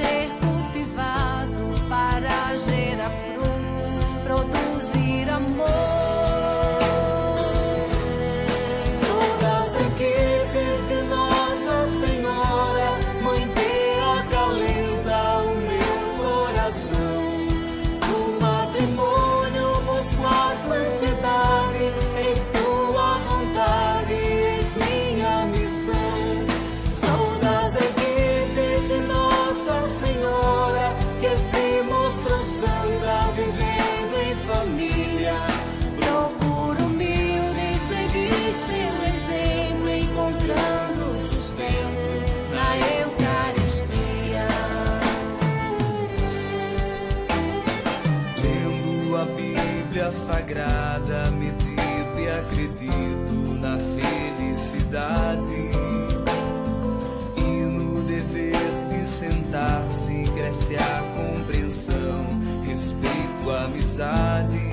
ser cultivado para gerar frutos, produzir amor. Sou das equipes de Nossa Senhora, Mãe que acalenta o meu coração. No matrimônio busco a santidade, és tua vontade, és minha missão. Sou das equipes de Nossa Senhora, que se mostram santa, vivendo em família. Procuro humilde seguir seu exemplo, encontrando sustento na Eucaristia. Lendo a Bíblia Sagrada, medito e acredito na felicidade. E no dever de sentar-se cresce a compreensão, respeito, amizade.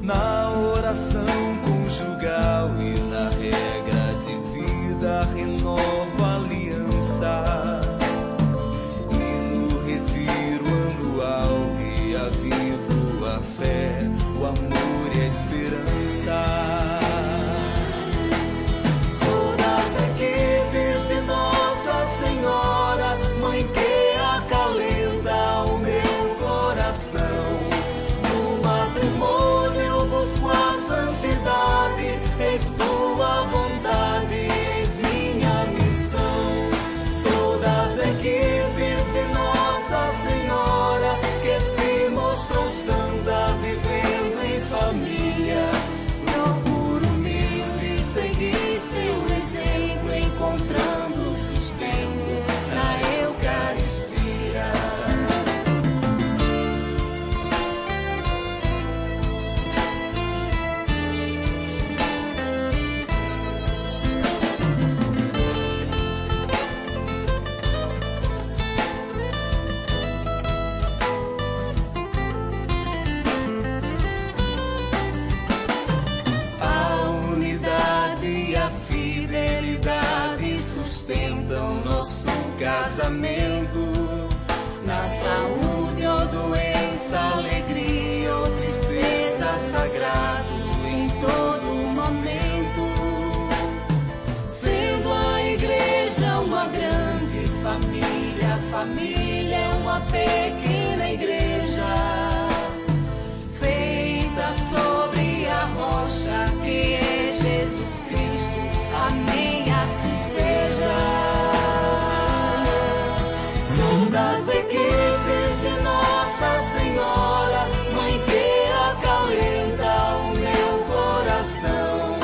Na oração conjugal e na regra de vida renovo a aliança. E no retiro anual reavivo a fé, o amor e a esperança. Sou das equipes de Nossa Senhora, Mãe que acalenta o meu coração. No matrimônio busco a santidade, és tua vontade, és minha missão. Sou das equipes de Nossa Senhora, que se mostram santa, vivendo em família. Procuro humilde seguir seu exemplo, encontrando sustento na Eucaristia. A unidade e a fidelidade sustentam nosso casamento. Na saúde ou doença, alegria ou tristeza, sagrado em todo momento. Sendo a igreja uma grande família, a família é uma pequena igreja, feita sobre a rocha que é Jesus Cristo. Amém, assim seja. Sou das equipes de Nossa Senhora, Mãe que acalenta o meu coração.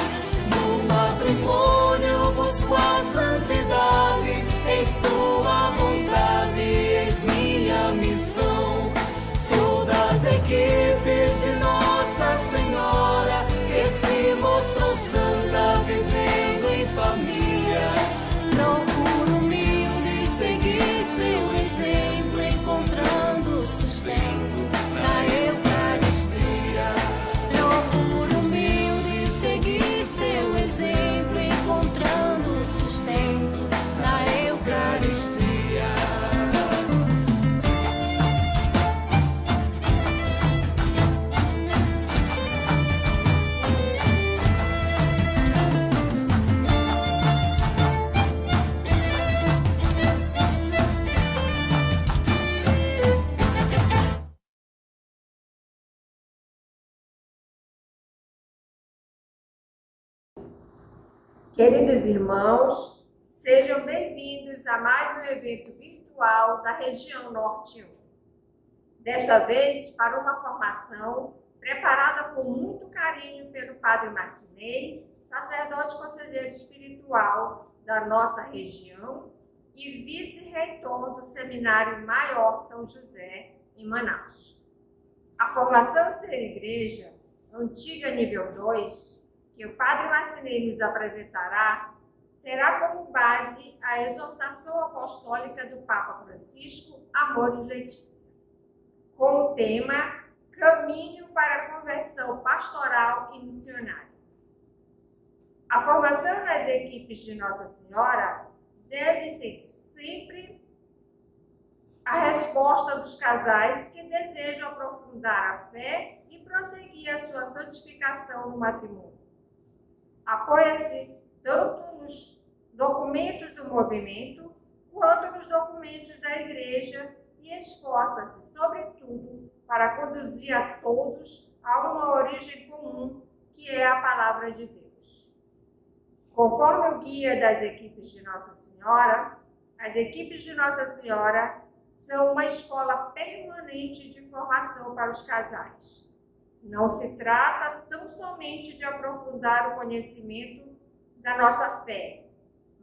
No matrimônio busco a santidade, és tua vontade, és minha missão. Sou das equipes de Nossa Senhora, que se mostram santa, vivendo em família. Procuro humilde seguir seu exemplo, encontrando sustento na Eucaristia. Procuro humilde seguir seu exemplo, encontrando sustento na Eucaristia. Queridos irmãos, sejam bem-vindos a mais um evento virtual da região Norte 1. Desta vez, para uma formação preparada com muito carinho pelo Padre Marcinei, sacerdote conselheiro espiritual da nossa região e vice-reitor do Seminário Maior São José, em Manaus. A formação Ser Igreja, antiga nível 2, que o Padre Marcinei nos apresentará, terá como base a exortação apostólica do Papa Francisco, Amoris Laetitia, com o tema Caminho para a Conversão Pastoral e Missionária. A formação nas equipes de Nossa Senhora deve ser sempre resposta dos casais que desejam aprofundar a fé e prosseguir a sua santificação no matrimônio. Apoia-se tanto nos documentos do movimento quanto nos documentos da Igreja e esforça-se, sobretudo, para conduzir a todos a uma origem comum, que é a Palavra de Deus. Conforme o guia das equipes de Nossa Senhora, as equipes de Nossa Senhora são uma escola permanente de formação para os casais. Não se trata tão somente de aprofundar o conhecimento da nossa fé,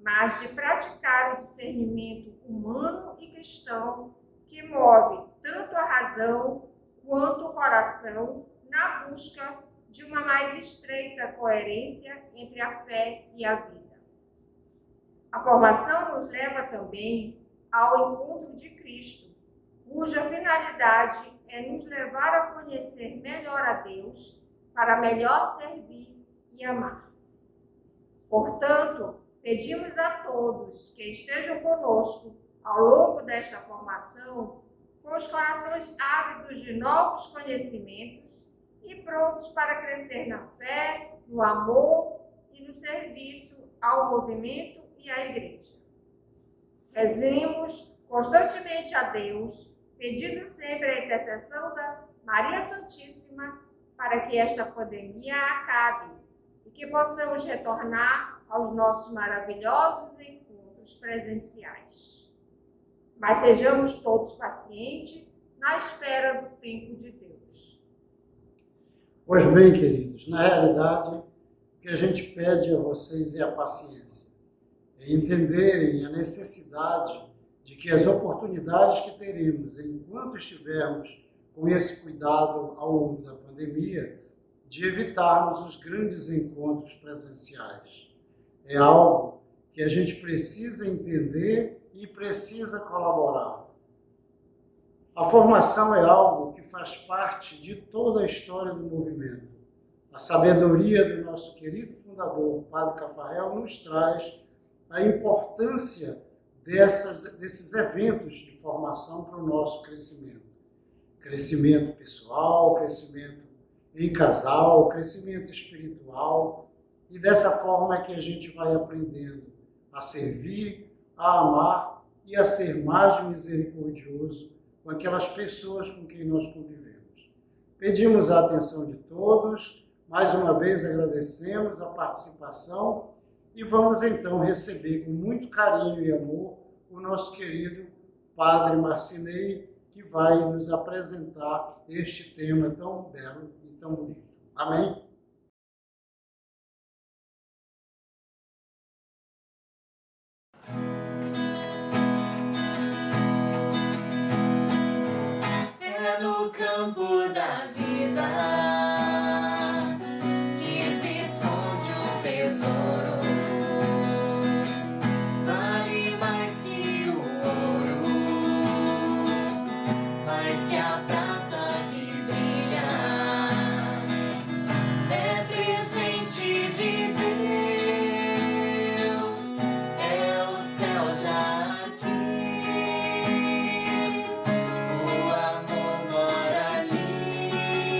mas de praticar o discernimento humano e cristão que move tanto a razão quanto o coração na busca de uma mais estreita coerência entre a fé e a vida. A formação nos leva também ao encontro de Cristo, cuja finalidade é nos levar a conhecer melhor a Deus, para melhor servir e amar. Portanto, pedimos a todos que estejam conosco ao longo desta formação, com os corações ávidos de novos conhecimentos e prontos para crescer na fé, no amor e no serviço ao movimento e à Igreja. Rezemos constantemente a Deus, pedindo sempre a intercessão da Maria Santíssima para que esta pandemia acabe e que possamos retornar aos nossos maravilhosos encontros presenciais. Mas sejamos todos pacientes na espera do tempo de Deus. Pois bem, queridos, na realidade, o que a gente pede a vocês é a paciência. É entenderem a necessidade de que as oportunidades que teremos enquanto estivermos com esse cuidado ao longo da pandemia, de evitarmos os grandes encontros presenciais. É algo que a gente precisa entender e precisa colaborar. A formação é algo que faz parte de toda a história do movimento. A sabedoria do nosso querido fundador, o Padre Cafarel, nos traz a importância desses eventos de formação para o nosso crescimento. Crescimento pessoal, crescimento em casal, crescimento espiritual. E dessa forma é que a gente vai aprendendo a servir, a amar e a ser mais misericordioso com aquelas pessoas com quem nós convivemos. Pedimos a atenção de todos, mais uma vez agradecemos a participação e vamos então receber com muito carinho e amor o nosso querido Padre Marcinei, que vai nos apresentar este tema tão belo e tão bonito. Amém? É no campo da vida que se esconde um tesouro. Vale mais que o ouro, mais que a prata que brilha. É presente de Deus, é o céu já aqui. O amor mora ali.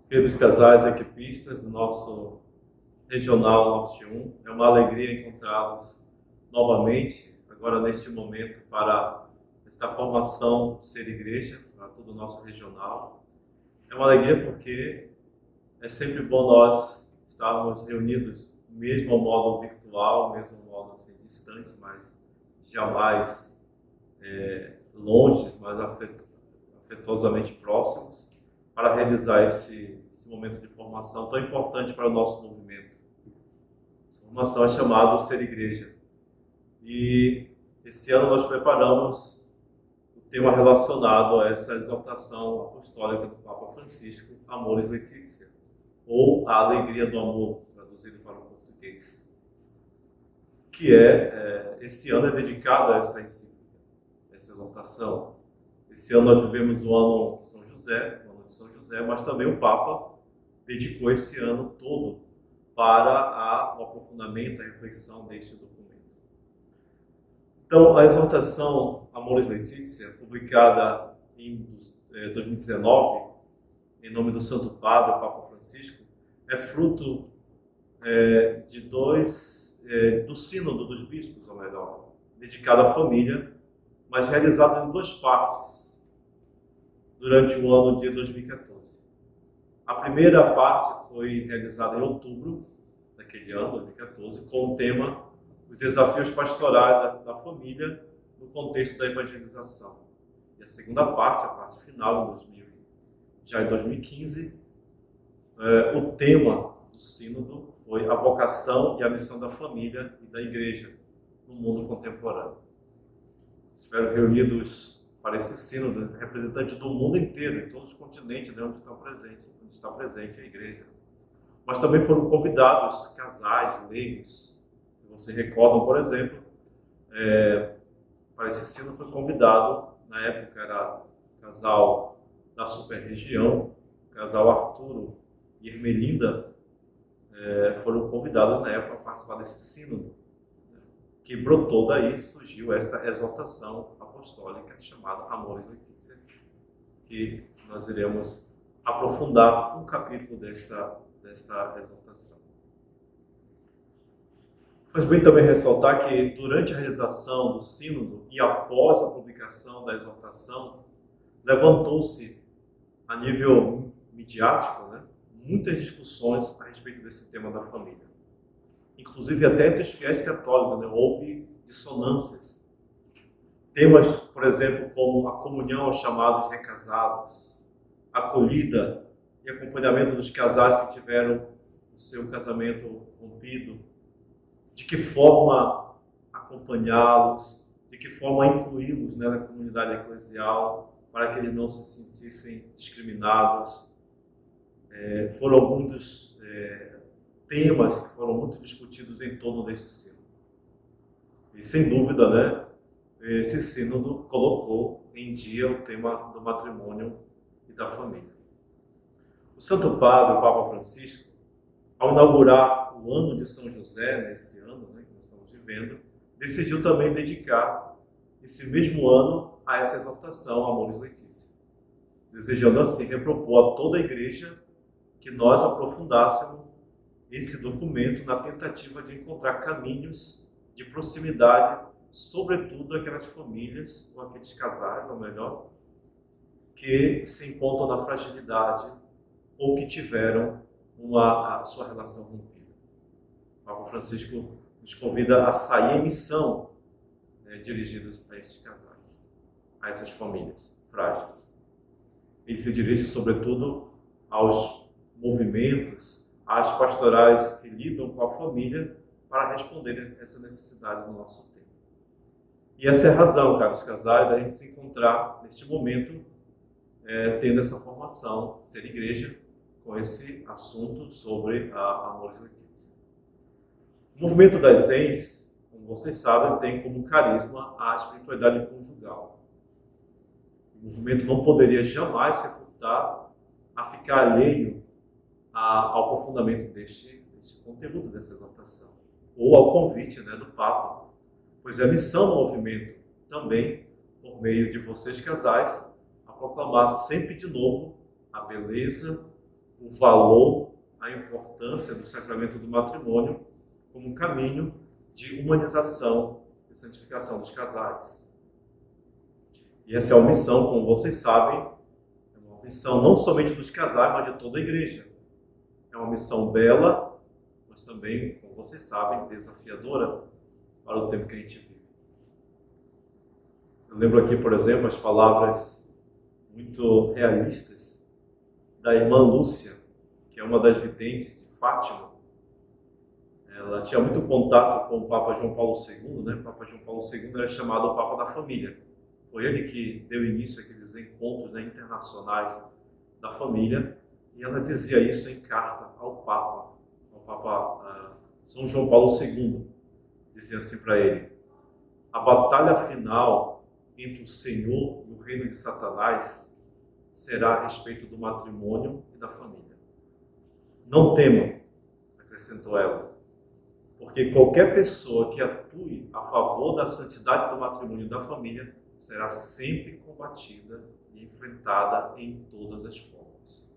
Queridos casais, equipistas do nosso Regional Norte 1, é uma alegria encontrá-los novamente, agora neste momento, para esta formação Ser Igreja, para todo o nosso regional. É uma alegria porque é sempre bom nós estarmos reunidos, mesmo ao modo virtual, mesmo ao modo assim, distante, mas jamais longe, mas afetuosamente próximos, para realizar esse momento de formação tão importante para o nosso movimento. Essa formação é chamada Ser Igreja. E esse ano nós preparamos o tema relacionado a essa exortação apostólica do Papa Francisco, Amoris Laetitia, ou a alegria do amor, traduzido para o português. Que esse ano é dedicado a essa encíclica, essa exortação. Esse ano nós vivemos o ano de São José, mas também o Papa dedicou esse ano todo para o aprofundamento, a reflexão deste documento. Então, a exortação Amoris Laetitia, publicada em 2019, em nome do Santo Padre, o Papa Francisco, é fruto do Sínodo dos Bispos, ou melhor, dedicado à família, mas realizado em duas partes, durante o ano de 2014. A primeira parte foi realizada em outubro daquele ano, 2014, com o tema Os Desafios Pastorais da Família no contexto da evangelização. E a segunda parte, a parte final, já em 2015, o tema do Sínodo foi a vocação e a missão da família e da Igreja no mundo contemporâneo. Estiveram reunidos para esse sínodo representantes do mundo inteiro, em todos os continentes, né, onde está presente a Igreja. Mas também foram convidados casais, leigos. Se vocês recordam, por exemplo, para esse sínodo foi convidado, na época era o casal da Super-Região, o casal Arturo e Ermelinda, foram convidados na época a participar desse sínodo, que brotou daí, surgiu esta exortação apostólica chamada Amoris Laetitia, que nós iremos aprofundar um capítulo desta exortação. Faz bem também ressaltar que durante a realização do sínodo e após a publicação da exortação, levantou-se a nível midiático, né, muitas discussões a respeito desse tema da família. Inclusive até entre os fiéis católicos, né, houve dissonâncias. Temas, por exemplo, como a comunhão aos chamados recasados, acolhida e acompanhamento dos casais que tiveram o seu casamento rompido, de que forma acompanhá-los, de que forma incluí-los, né, na comunidade eclesial, para que eles não se sentissem discriminados. Foram alguns dos temas que foram muito discutidos em torno desse sínodo. E, sem dúvida, né, esse sínodo colocou em dia o tema do matrimônio e da família. O Santo Padre, o Papa Francisco, ao inaugurar o ano de São José, nesse ano, né, que nós estamos vivendo, decidiu também dedicar esse mesmo ano a essa exortação, Amoris Laetitia, desejando assim repropor a toda a Igreja que nós aprofundássemos esse documento na tentativa de encontrar caminhos de proximidade, sobretudo aquelas famílias ou aqueles casais, ou melhor, que se encontram na fragilidade ou que tiveram a sua relação rompida. O Papa Francisco nos convida a sair em missão, dirigidos a estes casais, a essas famílias frágeis. Ele se dirige, sobretudo, aos movimentos, às pastorais que lidam com a família, para responder a essa necessidade do nosso tempo. E essa é a razão, caros casais, da gente se encontrar neste momento, tendo essa formação, Ser Igreja, com esse assunto sobre a Amoris Laetitia. O movimento das ENs, como vocês sabem, tem como carisma a espiritualidade conjugal. O movimento não poderia jamais se furtar a ficar alheio ao aprofundamento deste conteúdo, dessa exortação, ou ao convite, né, do Papa, pois é a missão do movimento também, por meio de vocês casais, a proclamar sempre de novo a beleza o valor, a importância do sacramento do matrimônio como um caminho de humanização e santificação dos casais. E essa é uma missão, como vocês sabem, é uma missão não somente dos casais, mas de toda a igreja. É uma missão bela, mas também, como vocês sabem, desafiadora para o tempo que a gente vive. Eu lembro aqui, por exemplo, as palavras muito realistas da irmã Lúcia, que é uma das videntes de Fátima. Ela tinha muito contato com o Papa João Paulo II, né? O Papa João Paulo II era chamado o Papa da Família. Foi ele que deu início àqueles encontros, né, internacionais da família, e ela dizia isso em carta ao Papa São João Paulo II. Dizia assim para ele: a batalha final entre o Senhor e o reino de Satanás será a respeito do matrimônio e da família. Não temam, acrescentou ela, porque qualquer pessoa que atue a favor da santidade do matrimônio e da família será sempre combatida e enfrentada em todas as formas.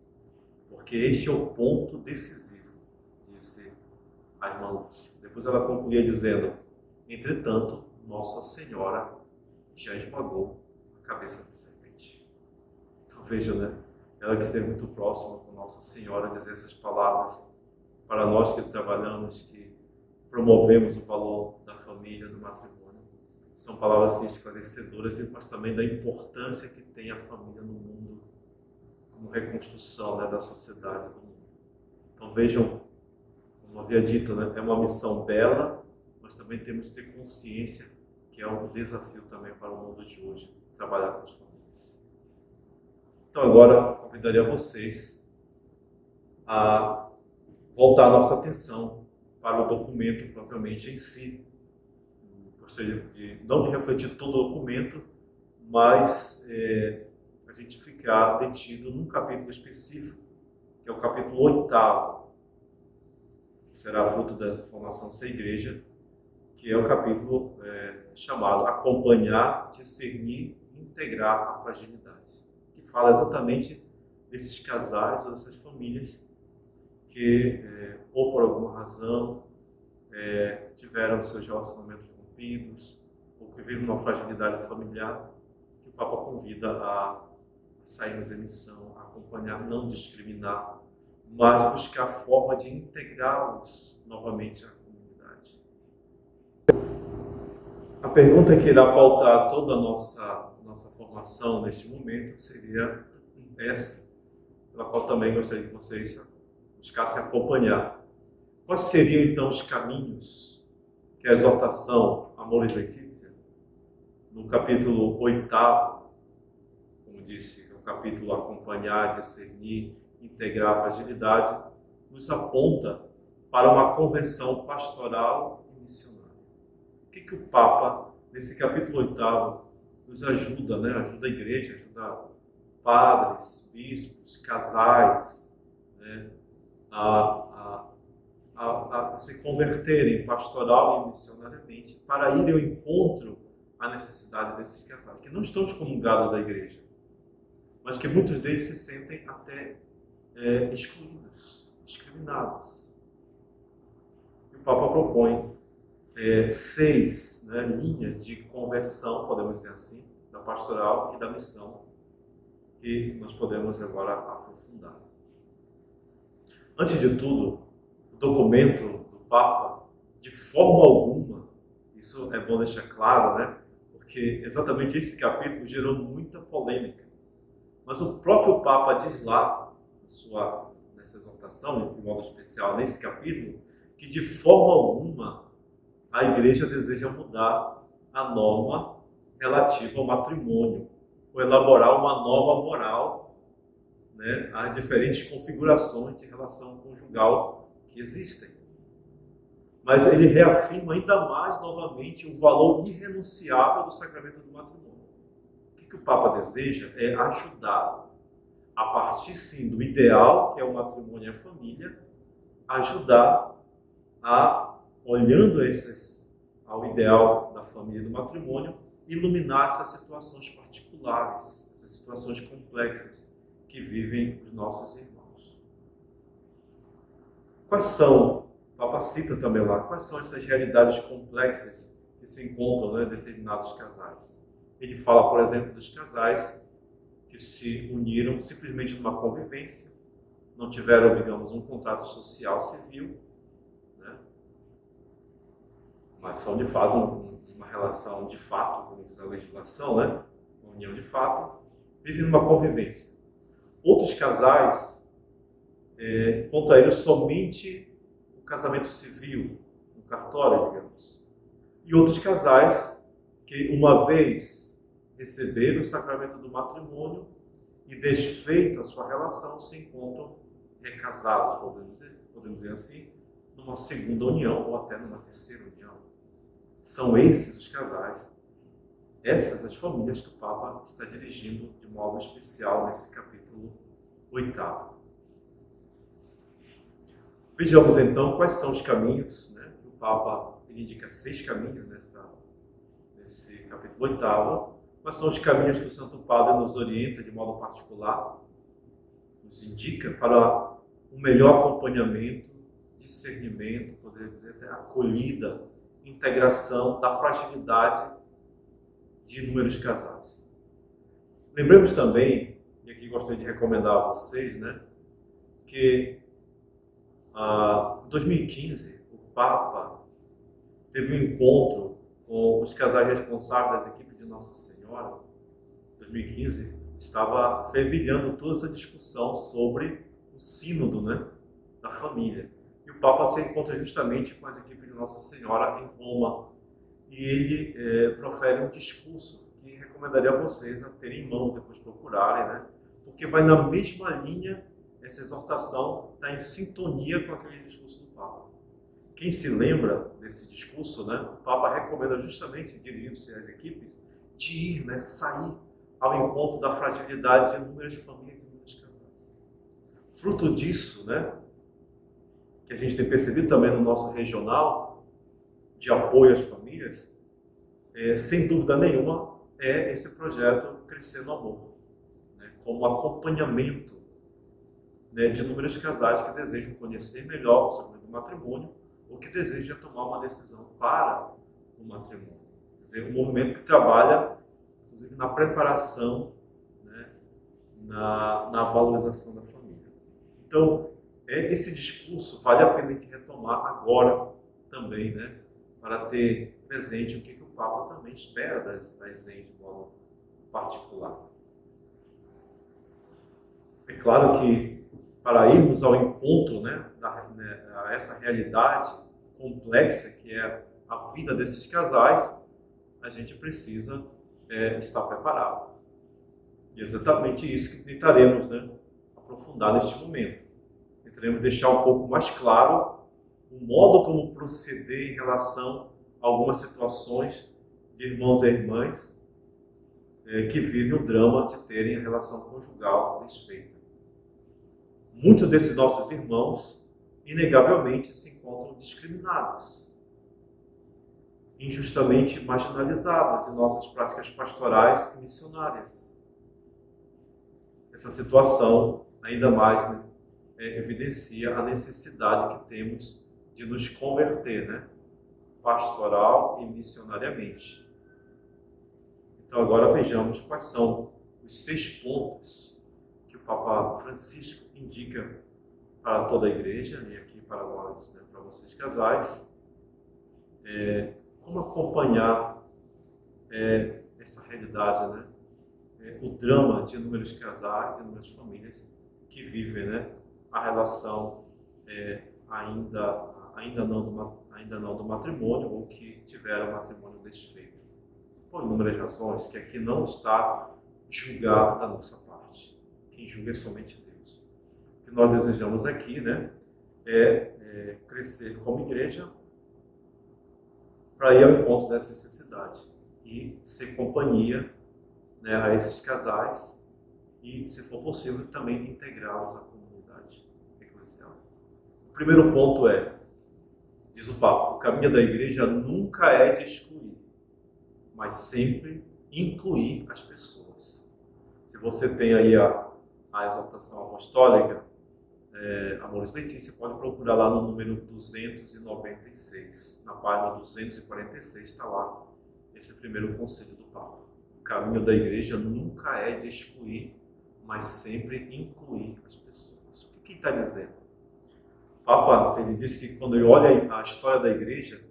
Porque este é o ponto decisivo, disse a irmã Lúcia. Depois ela concluía dizendo: entretanto, Nossa Senhora já esmagou a cabeça da serpente. Então veja, né? Ela que esteve muito próxima com Nossa Senhora dizer essas palavras para nós que trabalhamos, que promovemos o valor da família, do matrimônio. São palavras esclarecedoras, mas também da importância que tem a família no mundo, como reconstrução, né, da sociedade do mundo. Então vejam, como havia dito, né, é uma missão bela, mas também temos que ter consciência que é um desafio também para o mundo de hoje, trabalhar com as famílias. Então agora convidaria vocês a voltar a nossa atenção para o documento propriamente em si. Gostaria não de refletir todo o documento, mas a gente ficar detido num capítulo específico, que é o capítulo 8º, que será fruto dessa formação da igreja, que é o capítulo chamado Acompanhar, Discernir e Integrar a Fragilidade, que fala exatamente desses casais ou dessas famílias que, ou por alguma razão, tiveram seus relacionamentos rompidos, ou que vivem uma fragilidade familiar, que o Papa convida a sairmos em missão, a acompanhar, não discriminar, mas buscar a forma de integrá-los novamente à comunidade. A pergunta que irá pautar toda a nossa formação neste momento seria essa, pela qual também gostaria que vocês buscassem acompanhar. Quais seriam então os caminhos que a exortação Amoris Laetitia, no capítulo 8º, como disse, é o capítulo Acompanhar, Discernir, Integrar a Fragilidade, nos aponta para uma conversão pastoral e missionária. O que o Papa, nesse capítulo 8º, nos ajuda, né? Ajuda a igreja, ajuda padres, bispos, casais, né? a se converterem pastoral e missionariamente para ir ao encontro à necessidade desses casais, que não estão excomungados da igreja, mas que muitos deles se sentem até excluídos, discriminados. E o Papa propõe 6 linhas de conversão, podemos dizer assim, da pastoral e da missão, que nós podemos agora aprofundar. Antes de tudo, o documento do Papa, de forma alguma, isso é bom deixar claro, né? Porque exatamente esse capítulo gerou muita polêmica. Mas o próprio Papa diz lá, nessa exortação, de modo especial, nesse capítulo, que de forma alguma a Igreja deseja mudar a norma relativa ao matrimônio, ou elaborar uma nova moral, né, às diferentes configurações de relação conjugal que existem. Mas ele reafirma ainda mais novamente o valor irrenunciável do sacramento do matrimônio. O que o Papa deseja é ajudar, a partir sim do ideal, que é o matrimônio e a família, ajudar a, olhando ao ideal da família e do matrimônio, iluminar essas situações particulares, essas situações complexas que vivem os nossos irmãos. Quais são, o Papa cita também lá, quais são essas realidades complexas que se encontram em determinados casais? Ele fala, por exemplo, dos casais que se uniram simplesmente numa convivência, não tiveram, digamos, um contrato social civil, né? Mas são de fato uma relação de fato, como diz a legislação, né? Uma união de fato, vivem numa convivência. Outros casais, contraíram somente o casamento civil, no cartório, digamos. E outros casais que, uma vez receberam o sacramento do matrimônio e desfeito a sua relação, se encontram recasados, podemos dizer assim, numa segunda união ou até numa terceira união. São esses os casais, essas as famílias que o Papa está dirigindo de modo especial nesse capítulo 8º. Vejamos então quais são os caminhos, né? O Papa indica 6 caminhos nesse capítulo 8º. Quais são os caminhos que o Santo Padre nos orienta de modo particular, nos indica para um melhor acompanhamento, discernimento, poderia dizer até acolhida, integração da fragilidade de inúmeros casais. Lembremos também, e aqui gostaria de recomendar a vocês, né, que em 2015 o Papa teve um encontro com os casais responsáveis das equipes de Nossa Senhora. Em 2015 estava fervilhando toda essa discussão sobre o sínodo, né, da família. E o Papa se encontra justamente com as equipes de Nossa Senhora em Roma. E ele profere um discurso que recomendaria a vocês a terem em mão, depois procurarem, né? Porque vai na mesma linha, essa exortação está em sintonia com aquele discurso do Papa. Quem se lembra desse discurso, né? O Papa recomenda justamente, dirigindo-se às equipes, de ir, né, sair ao encontro da fragilidade de inúmeras famílias e inúmeros casais. Fruto disso, né, que a gente tem percebido também no nosso regional, de apoio às famílias, sem dúvida nenhuma, é esse projeto Crescer no Amor, né, como acompanhamento, né, de inúmeros casais que desejam conhecer melhor o sacramento do matrimônio ou que desejam tomar uma decisão para o matrimônio. Quer dizer, um movimento que trabalha, inclusive, na preparação, né, na valorização da família. Então, esse discurso vale a pena a gente retomar agora também, né, para ter presente o que o Papa também espera das ENs de modo particular. É claro que para irmos ao encontro, né, a essa realidade complexa que é a vida desses casais, a gente precisa estar preparado. E é exatamente isso que tentaremos, né, aprofundar neste momento. Tentaremos deixar um pouco mais claro o modo como proceder em relação a algumas situações de irmãos e irmãs que vivem o drama de terem a relação conjugal desfeita. Muitos desses nossos irmãos, inegavelmente, se encontram discriminados, injustamente marginalizados de nossas práticas pastorais e missionárias. Essa situação, ainda mais, né, evidencia a necessidade que temos de nos converter, né, pastoral e missionariamente. Então agora vejamos quais são os 6 pontos que o Papa Francisco indica para toda a igreja e aqui para nós, né, para vocês casais, como acompanhar essa realidade, né, o drama de inúmeros casais, de inúmeras famílias que vivem, né, a relação ainda não do matrimônio ou que tiveram matrimônio desfeito. Por inúmeras razões, que aqui não está julgado da nossa parte. Quem julga é somente Deus. O que nós desejamos aqui, né, é crescer como igreja para ir ao encontro dessa necessidade e ser companhia, né, a esses casais e, se for possível, também integrá-los à comunidade eclesial. O primeiro ponto diz o Papa, o caminho da igreja nunca é de excluir, mas sempre incluir as pessoas. Se você tem aí a exortação apostólica, Amores Letícia, pode procurar lá no número 296, na página 246 está lá esse primeiro conselho do Papa. O caminho da igreja nunca é de excluir, mas sempre incluir as pessoas. O que ele está dizendo? O Papa, ele disse que quando ele olha a história da igreja,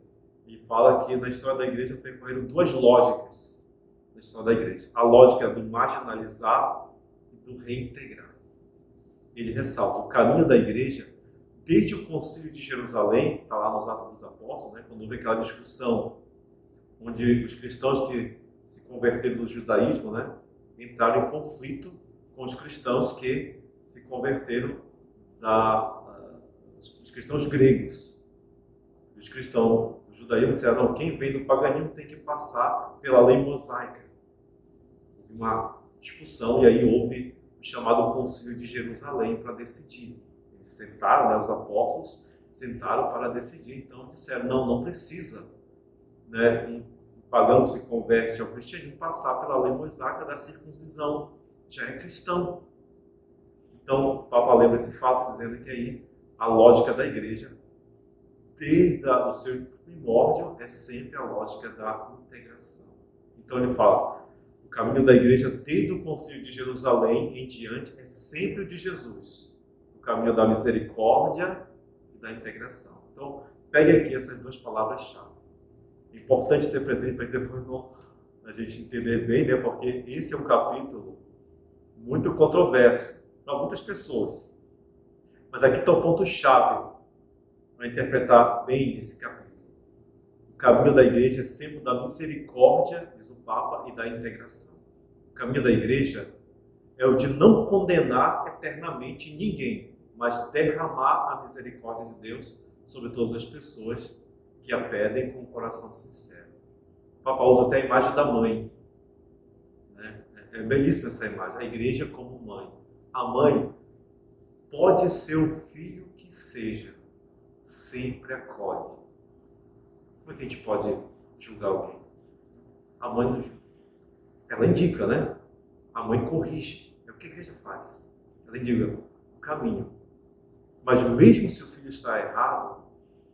ele fala que na história da igreja percorreram duas lógicas na história da igreja. A lógica do marginalizar e do reintegrar. Ele ressalta o caminho da igreja, desde o Concílio de Jerusalém, está lá nos Atos dos Apóstolos, né, quando houve aquela discussão onde os cristãos que se converteram do judaísmo, né, entraram em conflito com os cristãos que se converteram os cristãos gregos. Os cristãos do judaísmo disseram, não, quem vem do paganismo tem que passar pela lei mosaica. Houve uma discussão e aí houve o chamado Concílio de Jerusalém para decidir. Eles sentaram, né, os apóstolos sentaram para decidir, então disseram, não precisa, né, um pagão que se converte ao cristianismo passar pela lei mosaica da circuncisão, já é cristão. Então o Papa lembra esse fato dizendo que aí a lógica da igreja, desde o seu primórdio, é sempre a lógica da integração. Então ele fala, o caminho da igreja, desde o Concílio de Jerusalém em diante, é sempre o de Jesus. O caminho da misericórdia e da integração. Então, pegue aqui essas duas palavras-chave. É importante ter presente para depois a gente entender bem, né? Porque esse é um capítulo muito controverso para muitas pessoas. Mas aqui está o ponto-chave para interpretar bem esse capítulo. O caminho da igreja é sempre o da misericórdia, diz o Papa, e da integração. O caminho da igreja é o de não condenar eternamente ninguém, mas derramar a misericórdia de Deus sobre todas as pessoas que a pedem com o coração sincero. O Papa usa até a imagem da mãe. Né? É belíssima essa imagem, a igreja como mãe. A mãe pode ser o filho que seja, sempre acolhe. Como é que a gente pode julgar alguém? A mãe não julga. Ela indica, né? A mãe corrige. É o que a igreja faz. Ela indica o caminho. Mas mesmo se o filho está errado,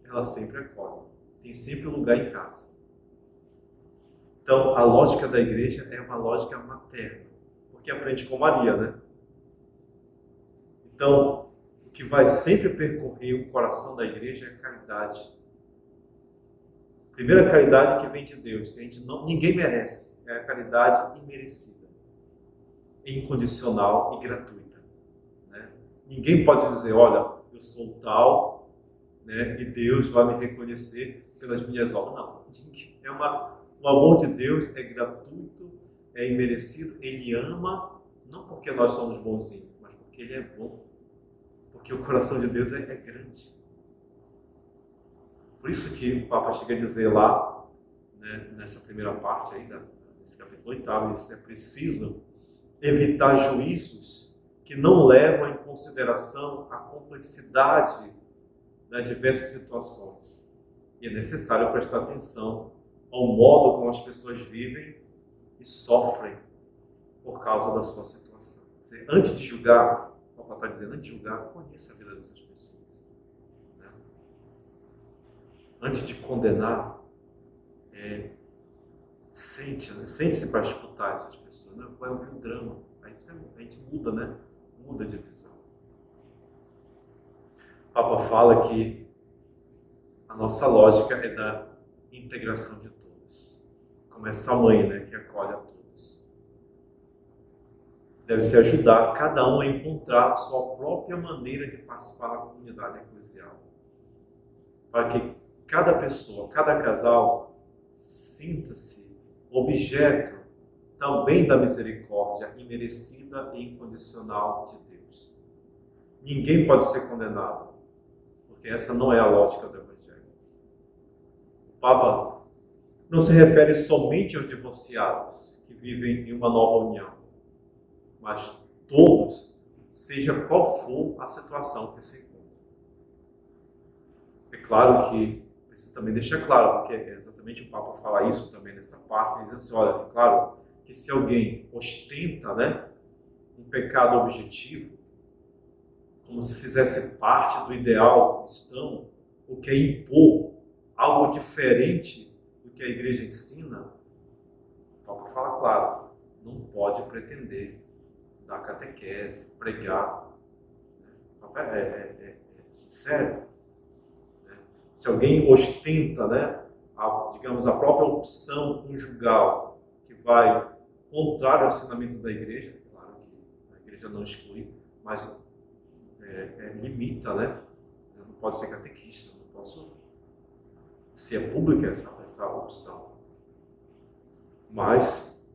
ela sempre acolhe. Tem sempre um lugar em casa. Então, a lógica da igreja é uma lógica materna. Porque aprende com Maria, né? Então, o que vai sempre percorrer o coração da igreja é a caridade. A primeira caridade que vem de Deus, que ninguém merece, é a caridade imerecida, incondicional e gratuita. Né? Ninguém pode dizer, olha, eu sou tal, né, e Deus vai me reconhecer pelas minhas obras. Não, o amor de Deus é gratuito, é imerecido, Ele ama, não porque nós somos bonzinhos, mas porque Ele é bom, porque o coração de Deus é grande. Por isso que o Papa chega a dizer lá, né, nessa primeira parte aí, desse capítulo 8, isso é preciso evitar juízos que não levam em consideração a complexidade das diversas situações. E é necessário prestar atenção ao modo como as pessoas vivem e sofrem por causa da sua situação. Antes de julgar, o Papa está dizendo, antes de julgar, conheça a vida dessas pessoas. Antes de condenar, sente-se para escutar essas pessoas, né? Vai ouvir um drama, a gente muda, né? Muda de visão. O Papa fala que a nossa lógica é da integração de todos, como essa mãe, né, que acolhe a todos. Deve-se ajudar cada um a encontrar a sua própria maneira de participar da comunidade eclesial, para que cada pessoa, cada casal, sinta-se objeto também da misericórdia imerecida e incondicional de Deus. Ninguém pode ser condenado, porque essa não é a lógica do Evangelho. O Papa não se refere somente aos divorciados que vivem em uma nova união, mas todos, seja qual for a situação que se encontra. É claro que precisa também deixar claro, porque exatamente o Papa fala isso também nessa parte, ele diz assim, olha, é claro que se alguém ostenta, né, um pecado objetivo, como se fizesse parte do ideal cristão, ou quer impor algo diferente do que a igreja ensina, o Papa fala claro, não pode pretender dar catequese, pregar. O Papa é sincero. Né? Se alguém ostenta, né, digamos, a própria opção conjugal que vai contrário ao ensinamento da igreja, claro que a igreja não exclui, mas limita, né? Eu não posso ser catequista, não posso, se é pública essa opção. Mas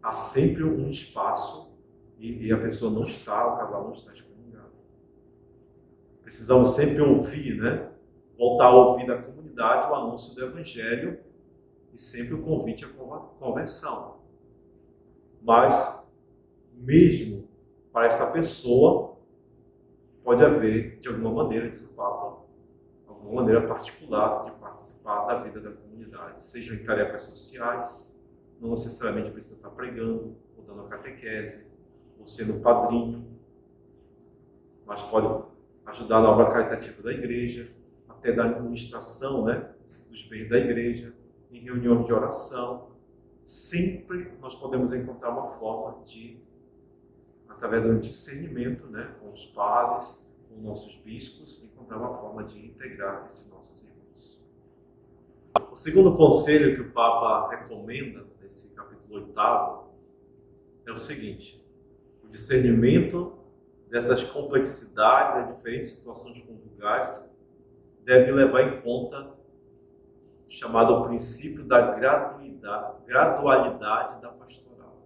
há sempre um espaço e a pessoa não está, o casal não está excomungado. Precisamos sempre ouvir, né? Voltar a ouvir da comunidade o anúncio do Evangelho e sempre o convite à conversão. Mas, mesmo para esta pessoa, pode haver, de alguma maneira, diz o Papa, alguma maneira particular de participar da vida da comunidade, seja em tarefas sociais, não necessariamente precisa estar pregando, ou dando a catequese, ou sendo padrinho, mas pode ajudar na obra caritativa da igreja, até da administração, né, dos bens da igreja, em reuniões de oração. Sempre nós podemos encontrar uma forma de, através do discernimento, né, com os padres, com nossos bispos, encontrar uma forma de integrar esses nossos irmãos. O segundo conselho que o Papa recomenda, nesse capítulo 8º, é o seguinte: o discernimento dessas complexidades, das diferentes situações conjugais, deve levar em conta o chamado princípio da gradualidade da pastoral.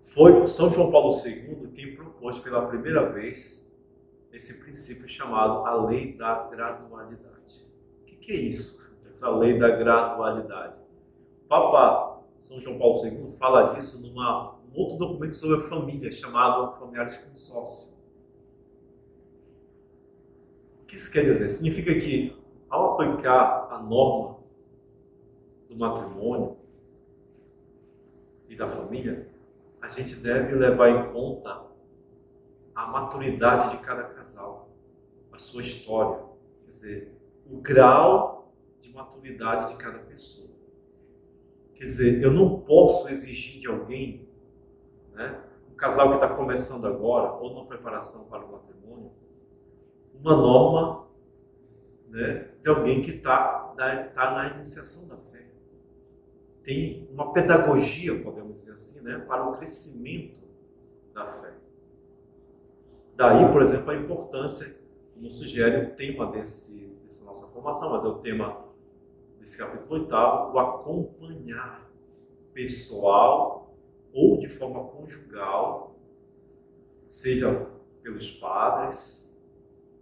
Foi São João Paulo II quem propôs pela primeira vez esse princípio chamado a lei da gradualidade. O que é isso, essa lei da gradualidade? O Papa São João Paulo II fala disso num outro documento sobre a família, chamado Familiares Consórcio. O que isso quer dizer? Significa que, ao aplicar a norma do matrimônio e da família, a gente deve levar em conta a maturidade de cada casal, a sua história, quer dizer, o grau de maturidade de cada pessoa. Quer dizer, eu não posso exigir de alguém, né, um casal que está começando agora, ou na preparação para o matrimônio, uma norma, né, de alguém que está na iniciação da fé. Tem uma pedagogia, podemos dizer assim, né, para o crescimento da fé. Daí, por exemplo, a importância, como sugere o tema dessa nossa formação, mas é o tema desse capítulo 8º, o acompanhar pessoal ou de forma conjugal, seja pelos padres,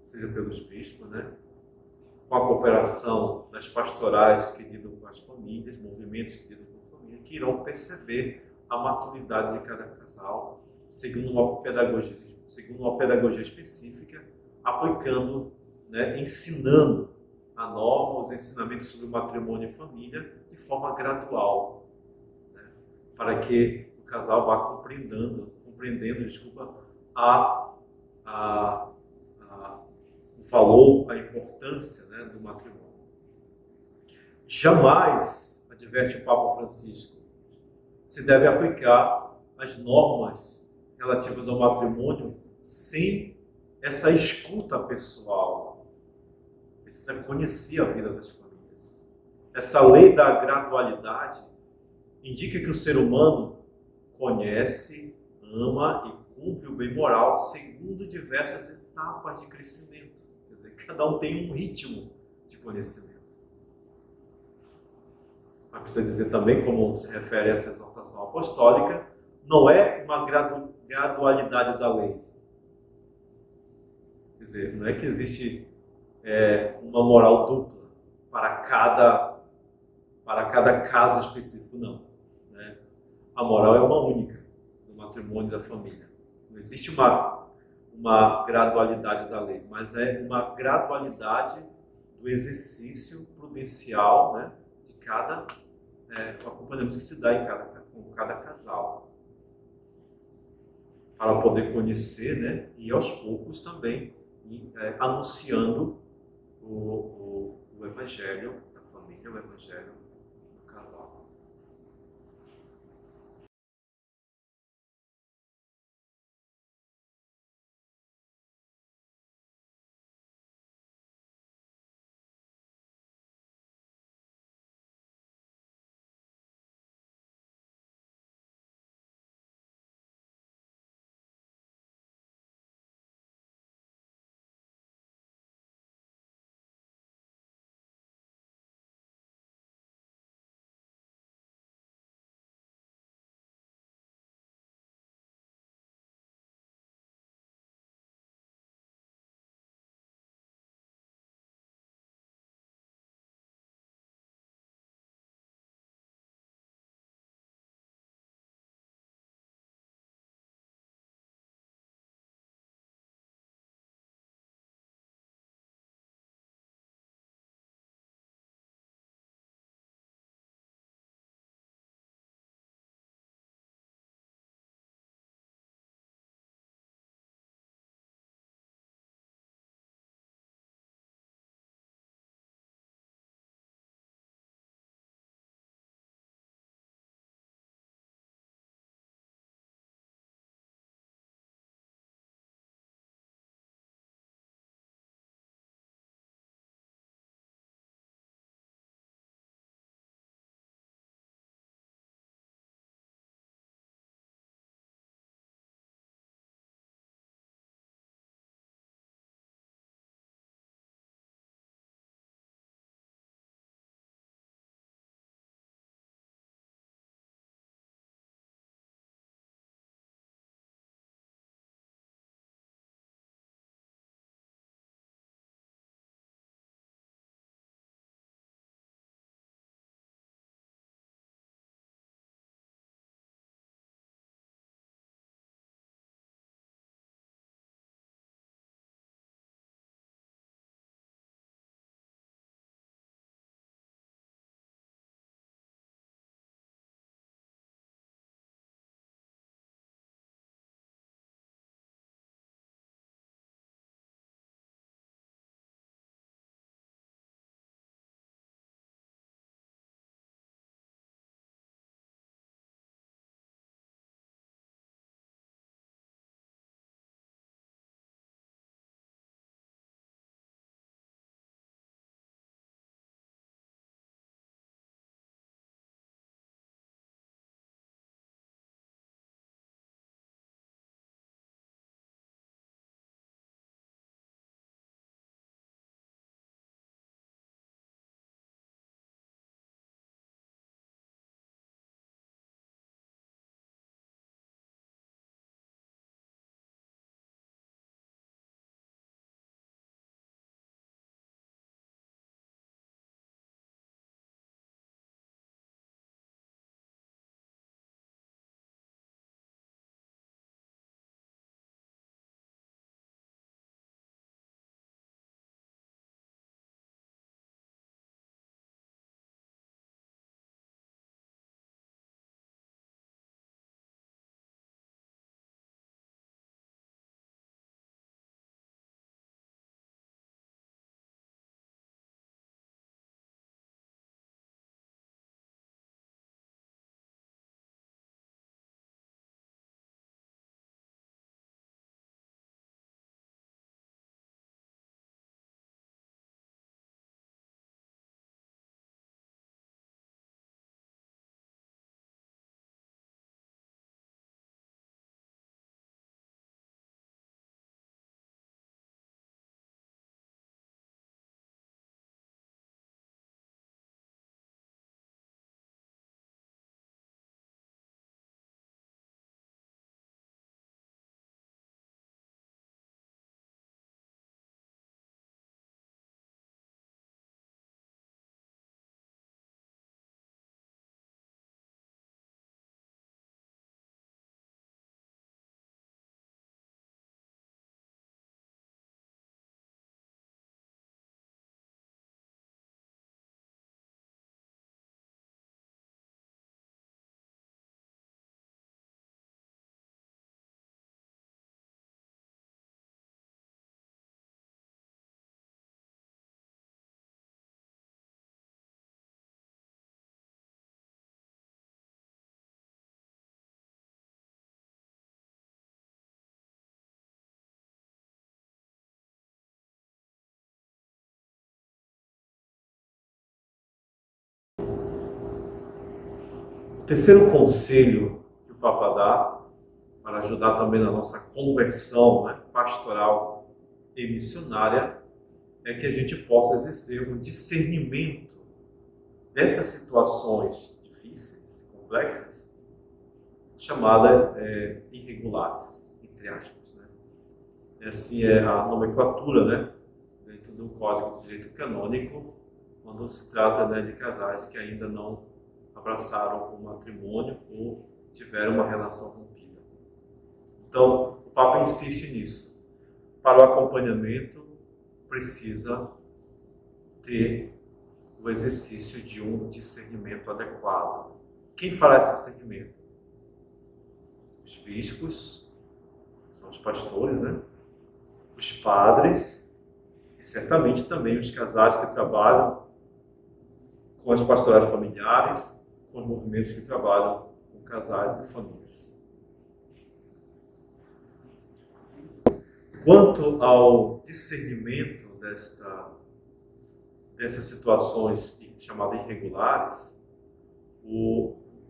seja pelos bispos, né? Com a cooperação das pastorais que lidam com as famílias, movimentos que lidam com a família, que irão perceber a maturidade de cada casal, segundo uma pedagogia específica, aplicando, né, ensinando a norma, os ensinamentos sobre o matrimônio e família de forma gradual, né, para que o casal vá compreendendo, o valor, a importância, né, do matrimônio. Jamais, adverte o Papa Francisco, se deve aplicar as normas relativas ao matrimônio sem essa escuta pessoal. Precisa conhecer a vida das famílias. Essa lei da gradualidade indica que o ser humano conhece, ama e cumpre o bem moral segundo diversas etapas de crescimento. Quer dizer, cada um tem um ritmo de conhecimento. Mas precisa dizer também, como se refere a essa exortação apostólica, não é uma gradualidade da lei. Quer dizer, não é que existe uma moral dupla para cada caso específico, não. Né? A moral é uma única, do matrimônio e da família. Não existe uma gradualidade da lei, mas é uma gradualidade do exercício prudencial, né, de cada acompanhamento que se dá com cada casal. para poder conhecer, né? E aos poucos também anunciando o Evangelho da família, o Evangelho do casal. terceiro conselho que o Papa dá, para ajudar também na nossa conversão, né, pastoral e missionária, é que a gente possa exercer um discernimento dessas situações difíceis, complexas, chamadas irregulares, entre aspas. Né? Assim é a nomenclatura, né, dentro do Código de Direito Canônico, quando se trata, né, de casais que ainda não abraçaram o matrimônio ou tiveram uma relação rompida. Então, o Papa insiste nisso. Para o acompanhamento, precisa ter o exercício de um discernimento adequado. Quem fará esse discernimento? Os bispos, são os pastores, né? Os padres e certamente também os casais que trabalham com as pastorais familiares, com os movimentos que trabalham com casais e famílias. Quanto ao discernimento dessas situações chamadas irregulares,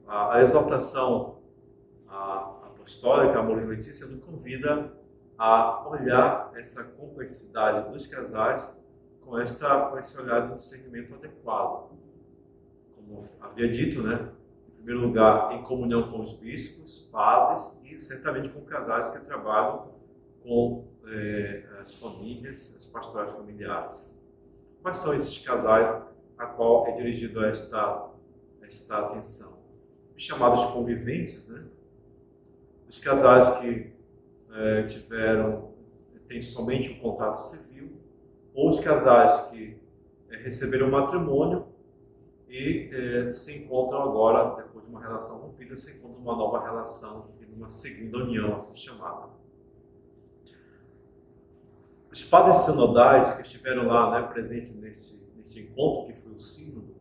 a exortação apostólica, Amoris Laetitia, nos convida a olhar essa complexidade dos casais com esse olhar de discernimento adequado. Como havia dito, né? Em primeiro lugar, em comunhão com os bispos, padres e certamente com casais que trabalham com as famílias, as pastorais familiares. Quais são esses casais a qual é dirigido esta atenção? Os chamados conviventes, né? Os casais que têm somente um contrato civil, ou os casais que receberam matrimônio e se encontram agora, depois de uma relação rompida, se encontram numa nova relação, em uma segunda união, assim chamada. Os padres sinodais que estiveram lá, né, presentes neste encontro, que foi o sínodo,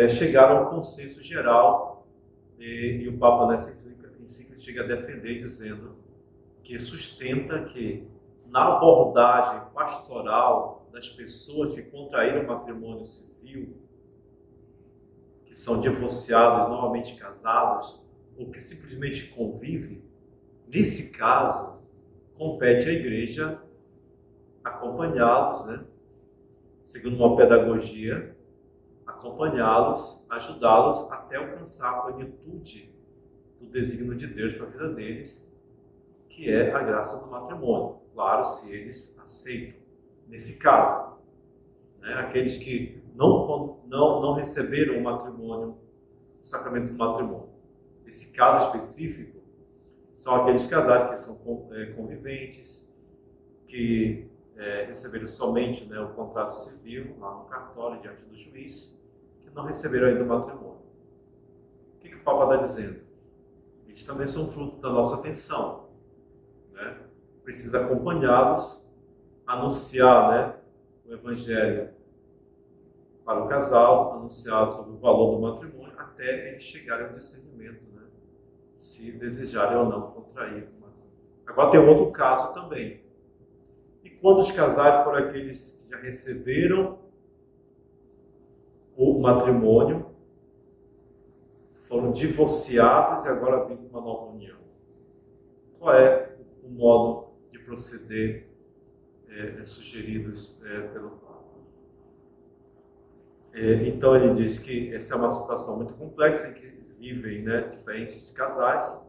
chegaram a um consenso geral e o Papa nessa encíclica chega a defender, dizendo que sustenta que na abordagem pastoral das pessoas que contraíram matrimônio civil, que são divorciados, novamente casados, ou que simplesmente convivem, nesse caso, compete à Igreja acompanhá-los, né? Segundo uma pedagogia, acompanhá-los, ajudá-los até alcançar a plenitude do desígnio de Deus para a vida deles, que é a graça do matrimônio. Claro, se eles aceitam. Nesse caso, né? Aqueles que não receberam o matrimônio, o sacramento do matrimônio. Esse caso específico são aqueles casais que são conviventes, que receberam somente, né, o contrato civil lá no cartório diante do juiz, que não receberam ainda o matrimônio. O que o Papa está dizendo? Eles também são fruto da nossa atenção, né? Precisa acompanhá-los, anunciar, né, o Evangelho para o casal, anunciar sobre o valor do matrimônio, até eles chegarem ao discernimento, né, se desejarem ou não contrair o matrimônio. Agora tem outro caso também. E quando os casais foram aqueles que já receberam o matrimônio, foram divorciados e agora vivem uma nova união. Qual é o modo de proceder sugeridos pelo Papa? Então ele diz que essa é uma situação muito complexa em que vivem, né, diferentes casais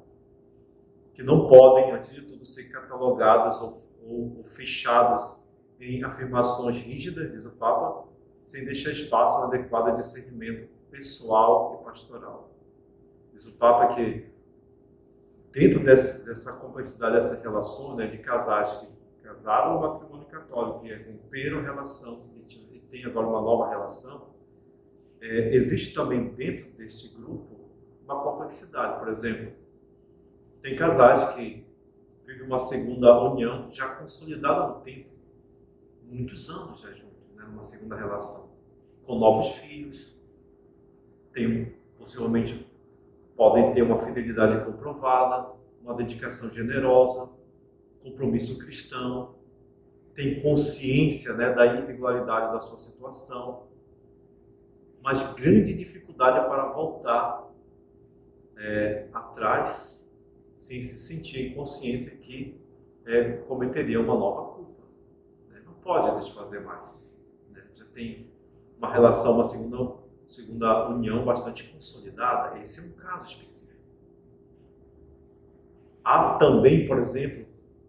que não podem, antes de tudo, ser catalogados ou fechados em afirmações rígidas, diz o Papa, sem deixar espaço ao adequado discernimento pessoal e pastoral. Diz o Papa que, dentro dessa complexidade dessa relação, né, de casais que casaram no matrimônio católico e romperam a relação e tem agora uma nova relação, existe também dentro desse grupo uma complexidade. Por exemplo, tem casais que vivem uma segunda união já consolidada no tempo, muitos anos já juntos, né, numa segunda relação, com novos filhos, possivelmente podem ter uma fidelidade comprovada, uma dedicação generosa, compromisso cristão, tem consciência, né, da irregularidade da sua situação, mas grande dificuldade para voltar atrás sem se sentir em consciência que cometeria uma nova culpa. Né? Não pode desfazer mais. Né? Já tem uma relação, uma segunda união bastante consolidada. Esse é um caso específico. Há também, por exemplo,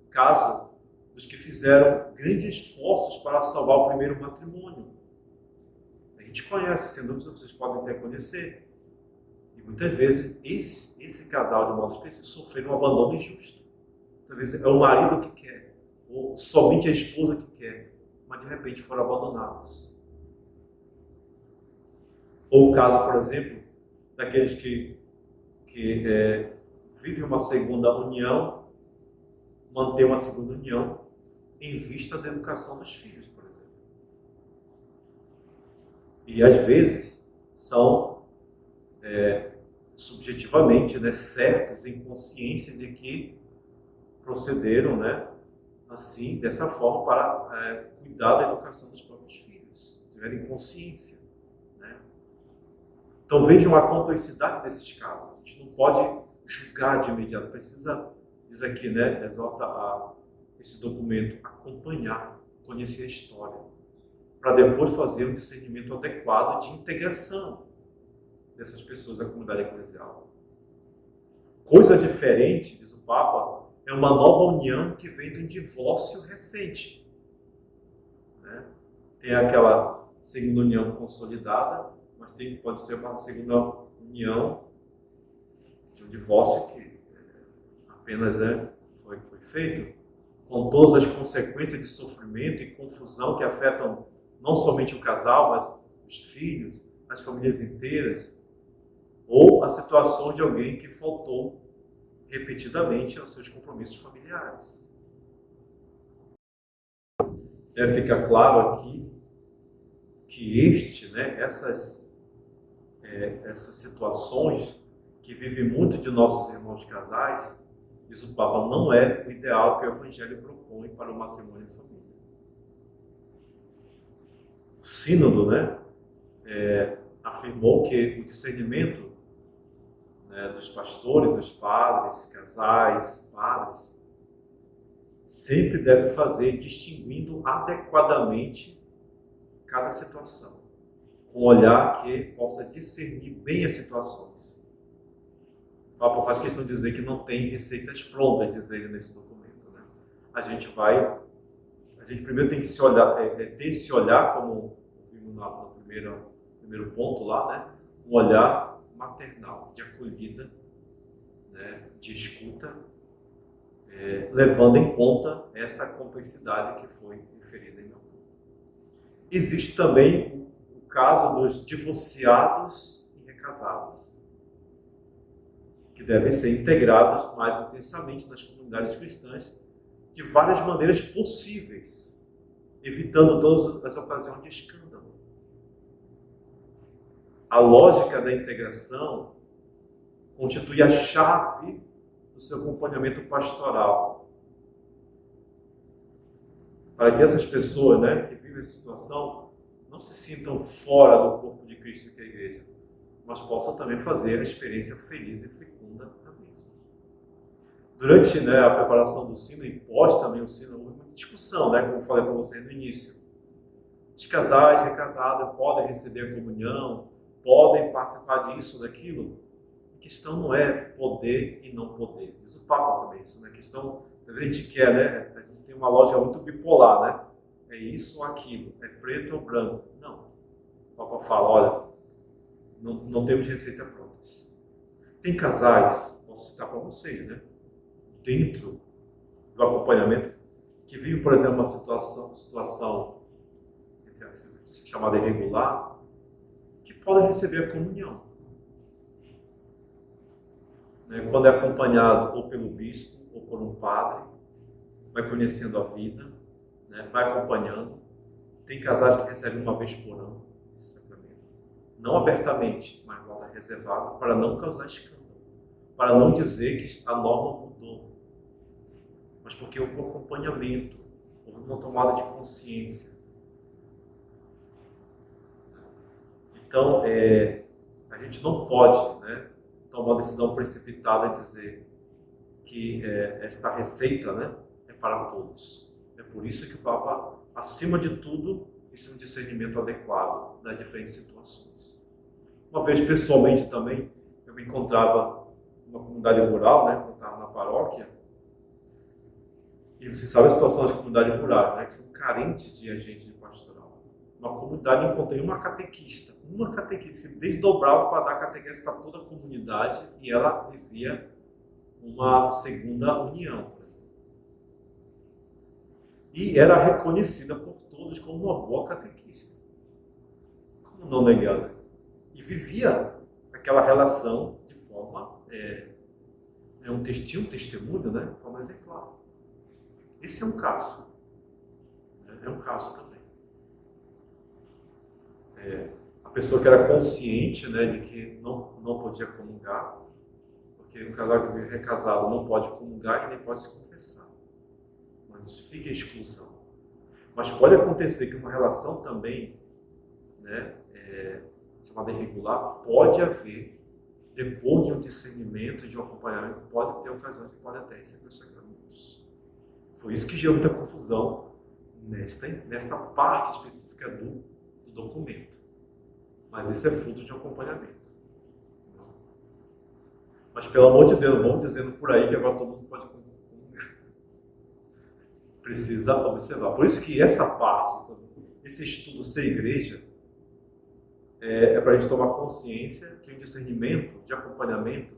caso dos que fizeram grandes esforços para salvar o primeiro matrimônio. A gente conhece, sem dúvida vocês podem até conhecer. E muitas vezes esse casal, de modo específico, sofreu um abandono injusto. Muitas vezes é o marido que quer, ou somente a esposa que quer, mas de repente foram abandonados. Ou o caso, por exemplo, daqueles que vivem uma segunda união, mantêm uma segunda união em vista da educação dos filhos, por exemplo. E às vezes são subjetivamente, né, certos em consciência de que procederam, né, assim, dessa forma para cuidar da educação dos próprios filhos. Tiverem consciência. Né? Então vejam a complexidade desses casos. A gente não pode julgar de imediato. Precisa, diz aqui, né, exorta esse documento, acompanhar, conhecer a história, para depois fazer um discernimento adequado de integração dessas pessoas da comunidade eclesial. Coisa diferente, diz o Papa, é uma nova união que vem de um divórcio recente. Né? Tem aquela segunda união consolidada, mas pode ser uma segunda união de um divórcio que apenas foi feito, com todas as consequências de sofrimento e confusão que afetam não somente o casal, mas os filhos, as famílias inteiras, ou a situação de alguém que faltou repetidamente aos seus compromissos familiares. Fica claro aqui que essas situações que vivem muito de nossos irmãos casais, diz o Papa, não é o ideal que o Evangelho propõe para o matrimônio e a família. O Sínodo, afirmou que o discernimento dos pastores, dos padres, casais, padres, sempre deve fazer distinguindo adequadamente cada situação, com um olhar que possa discernir bem as situações. O Papa faz questão de dizer que não tem receitas prontas, diz ele nesse documento. Né? A gente primeiro tem que se olhar, ter esse olhar, como vimos no primeiro ponto lá, né? Um olhar maternal, de acolhida, né? De escuta, levando em conta essa complexidade que foi referida em meu ponto. Existe também o caso dos divorciados e recasados, que devem ser integrados mais intensamente nas comunidades cristãs de várias maneiras possíveis, evitando todas as ocasiões de escândalo. A lógica da integração constitui a chave do seu acompanhamento pastoral. Para que essas pessoas, que vivem essa situação não se sintam fora do corpo de Cristo que é a Igreja, mas possam também fazer a experiência feliz e fecunda da mesma. Durante a preparação do sino e pós também o sino, houve muita discussão, como eu falei para vocês no início. Os casais recasados podem receber a comunhão, podem participar disso, daquilo. A questão não é poder e não poder. Diz o Papa também isso, né? A questão, a gente quer, a gente tem uma lógica muito bipolar, né? É isso ou aquilo, é preto ou branco. Não. O Papa fala, olha, não temos receita prontas. Tem casais, posso citar para vocês, dentro do acompanhamento, que vivem, por exemplo, uma situação chamada irregular, que podem receber a comunhão. Quando é acompanhado ou pelo bispo ou por um padre, vai conhecendo a vida, vai acompanhando. Tem casais que recebem uma vez por ano esse sacramento. Não abertamente, mas modo reservado, para não causar escândalo. Para não dizer que a norma mudou. Mas porque houve um acompanhamento, houve uma tomada de consciência. Então, a gente não pode tomar uma decisão precipitada e dizer que esta receita, né, é para todos. É por isso que o Papa, acima de tudo, isso é um discernimento adequado das diferentes situações. Uma vez, pessoalmente também, eu me encontrava numa comunidade rural, né, eu estava na paróquia, e você sabe a situação das comunidades rurais, né, que são carentes de agente de pastoral. Uma comunidade, eu encontrei uma catequista se desdobrava para dar catequese para toda a comunidade e ela vivia uma segunda união, por exemplo. E era reconhecida por todos como uma boa catequista. Como não negando? E vivia aquela relação de forma, um testemunho, né, de forma exemplar. Esse é um caso. É um caso também. A pessoa que era consciente, né, de que não podia comungar, porque um casal que é recasado não pode comungar e nem pode se confessar. Não justifica a exclusão. Mas pode acontecer que uma relação também, né, chamada irregular, pode haver, depois de um discernimento e de um acompanhamento, pode ter ocasião que pode até receber os sacramentos. Foi isso que gerou muita confusão nessa parte específica do documento. Mas isso é fruto de um acompanhamento. Mas, pelo amor de Deus, vamos dizendo por aí que agora todo mundo pode comungar. Precisa observar. Por isso que essa parte, esse estudo ser igreja, é para a gente tomar consciência que o discernimento de acompanhamento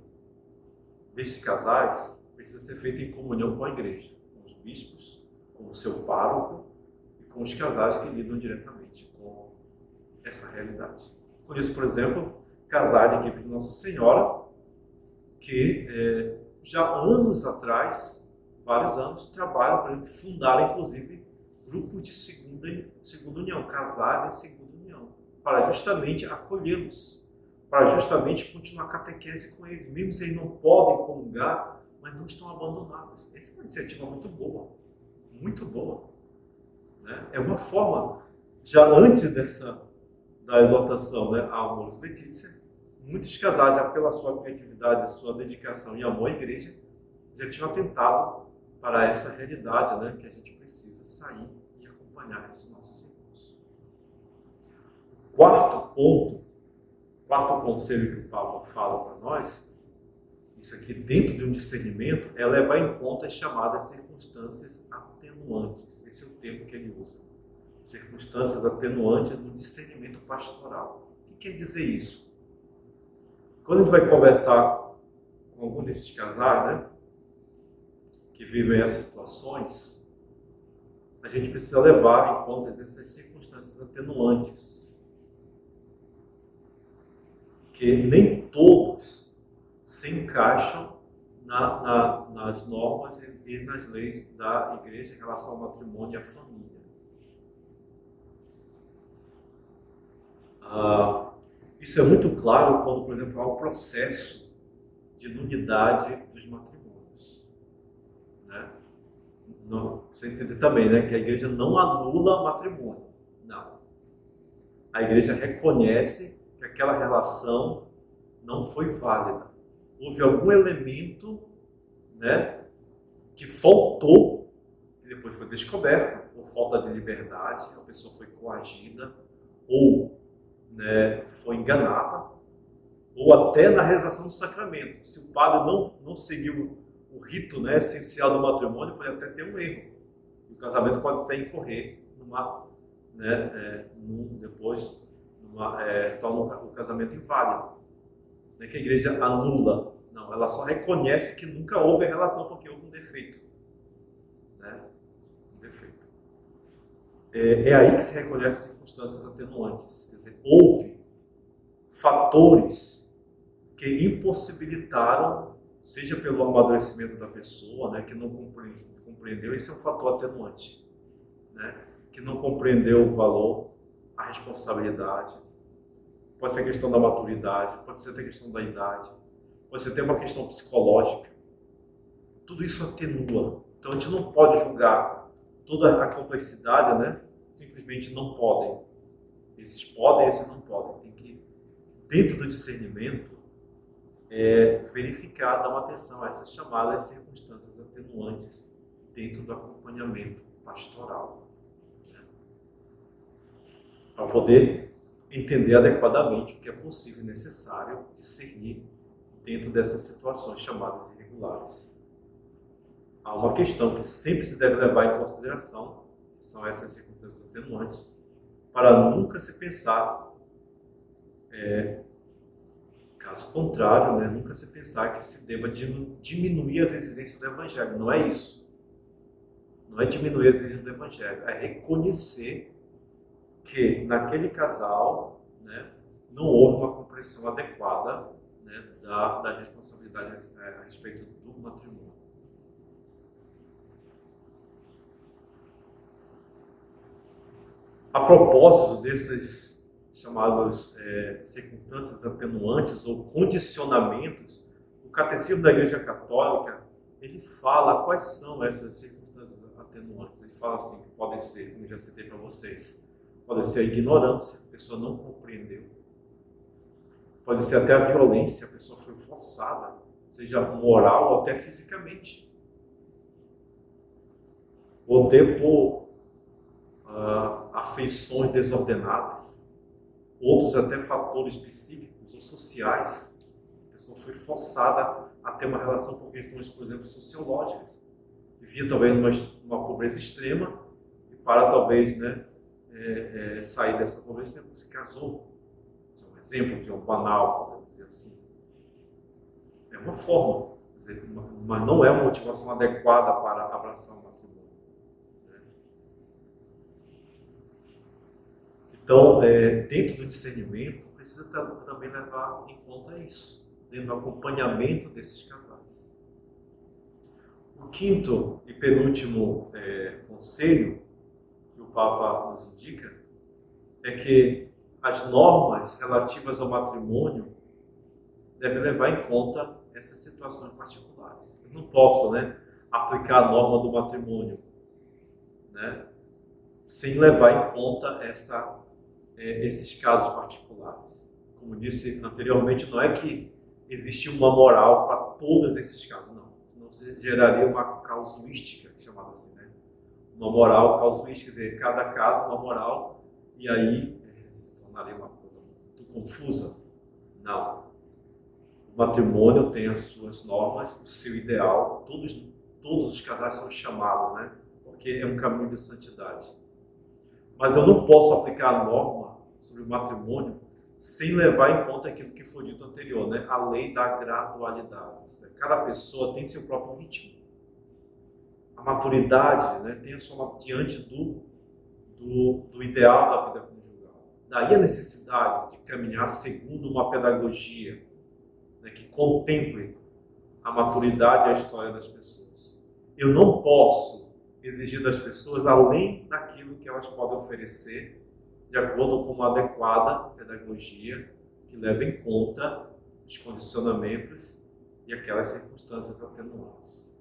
desses casais precisa ser feito em comunhão com a igreja, com os bispos, com o seu pároco e com os casais que lidam diretamente com essa realidade. Por isso, por exemplo, casais de equipe de Nossa Senhora, que já anos atrás, vários anos, trabalham para fundar, inclusive, grupos de segunda união, casais em segunda união, para justamente acolhê-los, para justamente continuar a catequese com eles, mesmo se eles não podem comungar, mas não estão abandonados. Essa é uma iniciativa muito boa, né? É uma forma, já antes da exortação, né, a Amoris Laetitia, muitos casais, já pela sua criatividade, sua dedicação e amor à igreja, já tinham atentado para essa realidade, né, que a gente precisa sair e acompanhar esses nossos irmãos. Quarto conselho que o Papa fala para nós, isso aqui dentro de um discernimento, é levar em conta as chamadas circunstâncias atenuantes. Esse é o termo que ele usa. Circunstâncias atenuantes no discernimento pastoral. O que quer dizer isso? Quando a gente vai conversar com algum desses casais, né, que vivem essas situações, a gente precisa levar em conta essas circunstâncias atenuantes, que nem todos se encaixam nas normas e nas leis da igreja em relação ao matrimônio e à família. Isso é muito claro quando, por exemplo, há um processo de nulidade dos matrimônios. Né? Você entender também, né, que a igreja não anula o matrimônio. Não. A igreja reconhece que aquela relação não foi válida. Houve algum elemento, né, que faltou, que depois foi descoberto, por falta de liberdade, a pessoa foi coagida, ou, né, foi enganada, ou até na realização do sacramento. Se o padre não seguiu o rito, né, essencial do matrimônio, pode até ter um erro. O casamento pode até incorrer torna o casamento inválido. Não é que a igreja anula, não, ela só reconhece que nunca houve relação porque houve um defeito. Né? Um defeito. É aí que se reconhece circunstâncias atenuantes. Quer dizer, houve fatores que impossibilitaram, seja pelo amadurecimento da pessoa, né, que não compreendeu, esse é um fator atenuante, né, que não compreendeu o valor, a responsabilidade, pode ser a questão da maturidade, pode ser até a questão da idade, pode ser até uma questão psicológica. Tudo isso atenua. Então a gente não pode julgar toda a complexidade, né? Simplesmente não podem. Esses podem, esses não podem. Tem que, dentro do discernimento, verificar, dar uma atenção a essas chamadas circunstâncias atenuantes dentro do acompanhamento pastoral, para poder entender adequadamente o que é possível e necessário discernir dentro dessas situações chamadas irregulares. Há uma questão que sempre se deve levar em consideração, que são essas circunstâncias atenuantes, para nunca se pensar, caso contrário, nunca se pensar que se deva diminuir as exigências do Evangelho. Não é isso. Não é diminuir as exigências do Evangelho, é reconhecer que naquele casal não houve uma compreensão adequada da responsabilidade a respeito do matrimônio. A propósito desses chamados circunstâncias atenuantes ou condicionamentos, o Catecismo da Igreja Católica, ele fala quais são essas circunstâncias atenuantes. Ele fala assim, que podem ser, como já citei para vocês, pode ser a ignorância, a pessoa não compreendeu. Pode ser até a violência, a pessoa foi forçada, seja moral ou até fisicamente. Ou ter por afeições desordenadas, outros até fatores psíquicos ou sociais. A pessoa foi forçada a ter uma relação por questões, por exemplo, sociológicas. Vivia talvez numa pobreza extrema e para talvez sair dessa pobreza extrema se casou. Isso é um exemplo de um banal, podemos dizer assim. É uma forma, mas não é uma motivação adequada para abraçar o matrimônio. Então, dentro do discernimento, precisa também levar em conta isso, dentro do acompanhamento desses casais. O quinto e penúltimo conselho que o Papa nos indica é que as normas relativas ao matrimônio devem levar em conta essas situações particulares. Eu não posso aplicar a norma do matrimônio sem levar em conta esses casos particulares. Como disse anteriormente, não é que existe uma moral para todos esses casos, não. Não se geraria uma casuística, chamada assim, uma moral casuística, quer dizer, cada caso uma moral, e aí se tornaria uma coisa muito confusa. Não. O matrimônio tem as suas normas, o seu ideal, todos os casais são chamados, porque é um caminho de santidade. Mas eu não posso aplicar a norma sobre o matrimônio sem levar em conta aquilo que foi dito anterior, a lei da gradualidade. Cada pessoa tem seu próprio ritmo. A maturidade tem a sua diante do ideal da vida conjugal. Daí a necessidade de caminhar segundo uma pedagogia que contemple a maturidade e a história das pessoas. Eu não posso exigir das pessoas além daquilo que elas podem oferecer, de acordo com uma adequada pedagogia que leva em conta os condicionamentos e aquelas circunstâncias atenuantes.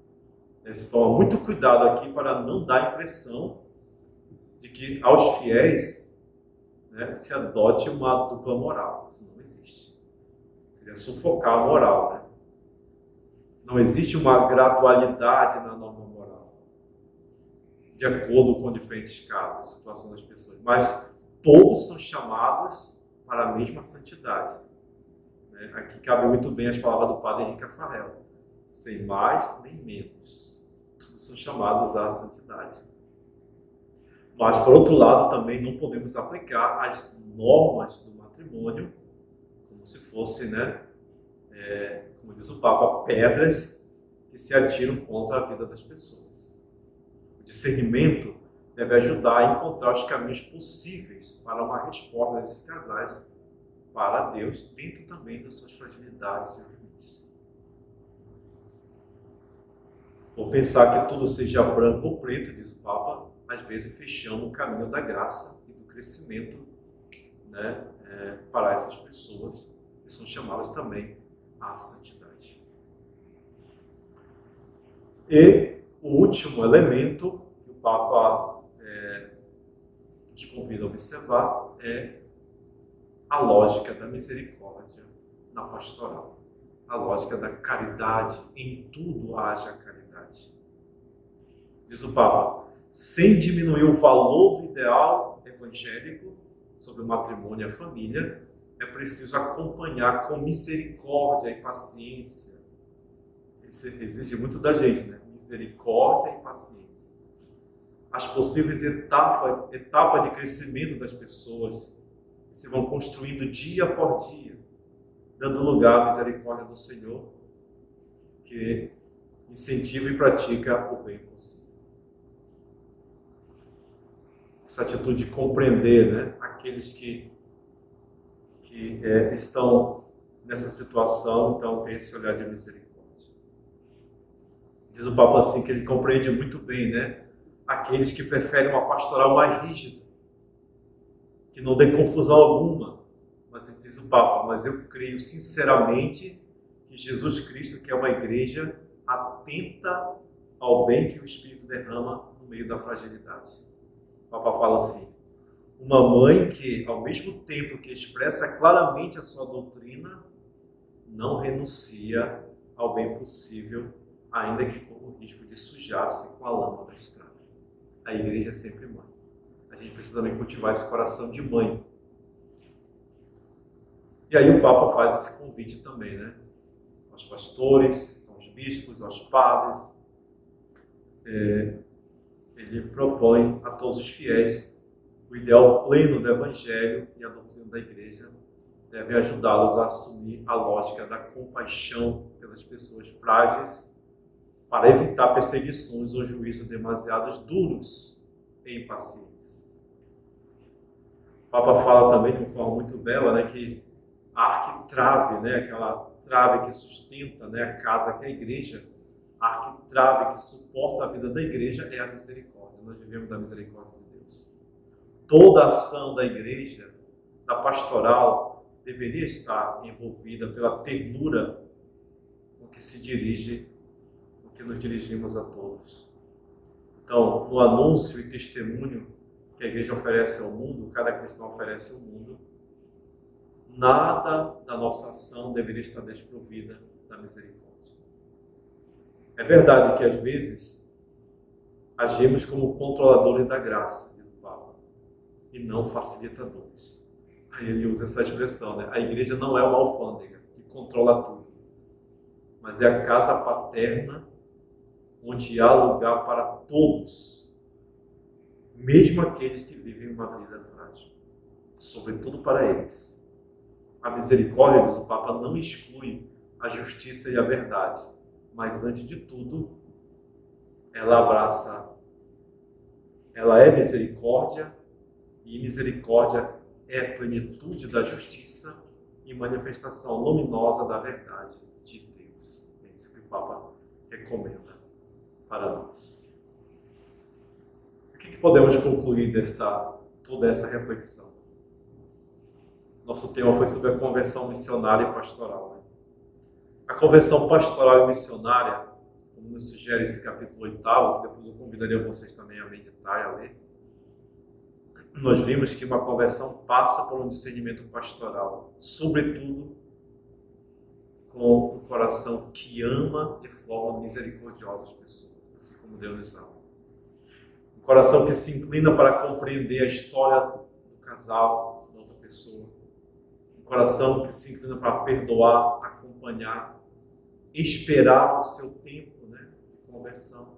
Se toma muito cuidado aqui para não dar a impressão de que aos fiéis se adote uma dupla moral. Isso não existe. Seria sufocar a moral. Não existe uma gradualidade na norma moral, de acordo com diferentes casos, situação das pessoas. Mas todos são chamados para a mesma santidade. Aqui cabe muito bem as palavras do padre Henrique Farrell. Sem mais nem menos. Todos são chamados à santidade. Mas, por outro lado, também não podemos aplicar as normas do matrimônio como se fosse, como diz o Papa, pedras que se atiram contra a vida das pessoas. O discernimento deve ajudar a encontrar os caminhos possíveis para uma resposta desses casais para Deus, dentro também das suas fragilidades e limites. Por pensar que tudo seja branco ou preto, diz o Papa, às vezes fechando o caminho da graça e do crescimento para essas pessoas que são chamadas também à santidade. E o último elemento que o Papa nos convida a observar é a lógica da misericórdia na pastoral. a lógica da caridade. Em tudo haja caridade. Diz o Papa, sem diminuir o valor do ideal evangélico sobre o matrimônio e a família, é preciso acompanhar com misericórdia e paciência. Isso exige muito da gente, né? Misericórdia e paciência. As possíveis etapas de crescimento das pessoas que se vão construindo dia após dia, dando lugar à misericórdia do Senhor, que incentiva e pratica o bem possível. Essa atitude de compreender, né, aqueles que estão nessa situação, então tem esse olhar de misericórdia. Diz o Papa assim, que ele compreende muito bem, né, aqueles que preferem uma pastoral mais rígida, que não dê confusão alguma. Mas diz o Papa, mas eu creio sinceramente que Jesus Cristo quer uma igreja atenta ao bem que o Espírito derrama no meio da fragilidade. O Papa fala assim, uma mãe que, ao mesmo tempo que expressa claramente a sua doutrina, não renuncia ao bem possível, ainda que corra o risco de sujar-se com a lama da estrada. A igreja é sempre mãe. A gente precisa também cultivar esse coração de mãe. E aí o Papa faz esse convite também, né? Aos pastores, aos bispos, aos padres. Ele propõe a todos os fiéis o ideal pleno do Evangelho e a doutrina da Igreja deve ajudá-los a assumir a lógica da compaixão pelas pessoas frágeis para evitar perseguições ou juízos demasiado duros e impacientes. O Papa fala também de uma forma muito bela, né, que a arquitrave, né, aquela trave que sustenta, né, a casa que é a igreja, a arquitrave que suporta a vida da igreja é a misericórdia. Nós vivemos da misericórdia de Deus. Toda a ação da igreja, da pastoral, deveria estar envolvida pela ternura com que se dirige, com que nos dirigimos a todos. Então, no anúncio e testemunho que a igreja oferece ao mundo, cada cristão oferece ao mundo, nada da nossa ação deveria estar desprovida da misericórdia. É verdade que, às vezes, agimos como controladores da graça, diz o Papa, e não facilitadores. Aí ele usa essa expressão, né? A igreja não é uma alfândega que controla tudo, mas é a casa paterna onde há lugar para todos, mesmo aqueles que vivem uma vida frágil, sobretudo para eles. A misericórdia, diz o Papa, não exclui a justiça e a verdade, mas antes de tudo, ela é misericórdia, e misericórdia é a plenitude da justiça e manifestação luminosa da verdade de Deus. É isso que o Papa recomenda para nós. O que podemos concluir toda essa reflexão? Nosso tema foi sobre a conversão missionária e pastoral. Né? A conversão pastoral e missionária, como nos sugere esse capítulo 8º, que depois eu convidaria vocês também a meditar e a ler, nós vimos que uma conversão passa por um discernimento pastoral, sobretudo com um coração que ama de forma misericordiosa as pessoas, assim como Deus nos ama. Um coração que se inclina para compreender a história do casal, da outra pessoa. Um coração que se inclina para perdoar, acompanhar, esperar o seu tempo, né, de conversão.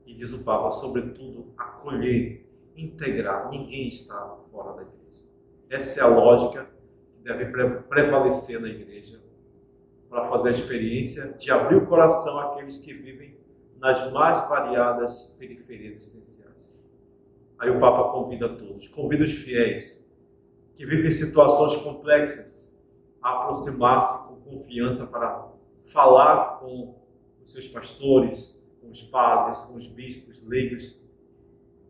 E diz o Papa, sobretudo, acolher, integrar. Ninguém está fora da igreja. Essa é a lógica que deve prevalecer na igreja para fazer a experiência de abrir o coração àqueles que vivem nas mais variadas periferias existenciais. Aí o Papa convida todos, convida os fiéis que vivem situações complexas a aproximar-se com confiança para falar com os seus pastores, com os padres, com os bispos, leigos,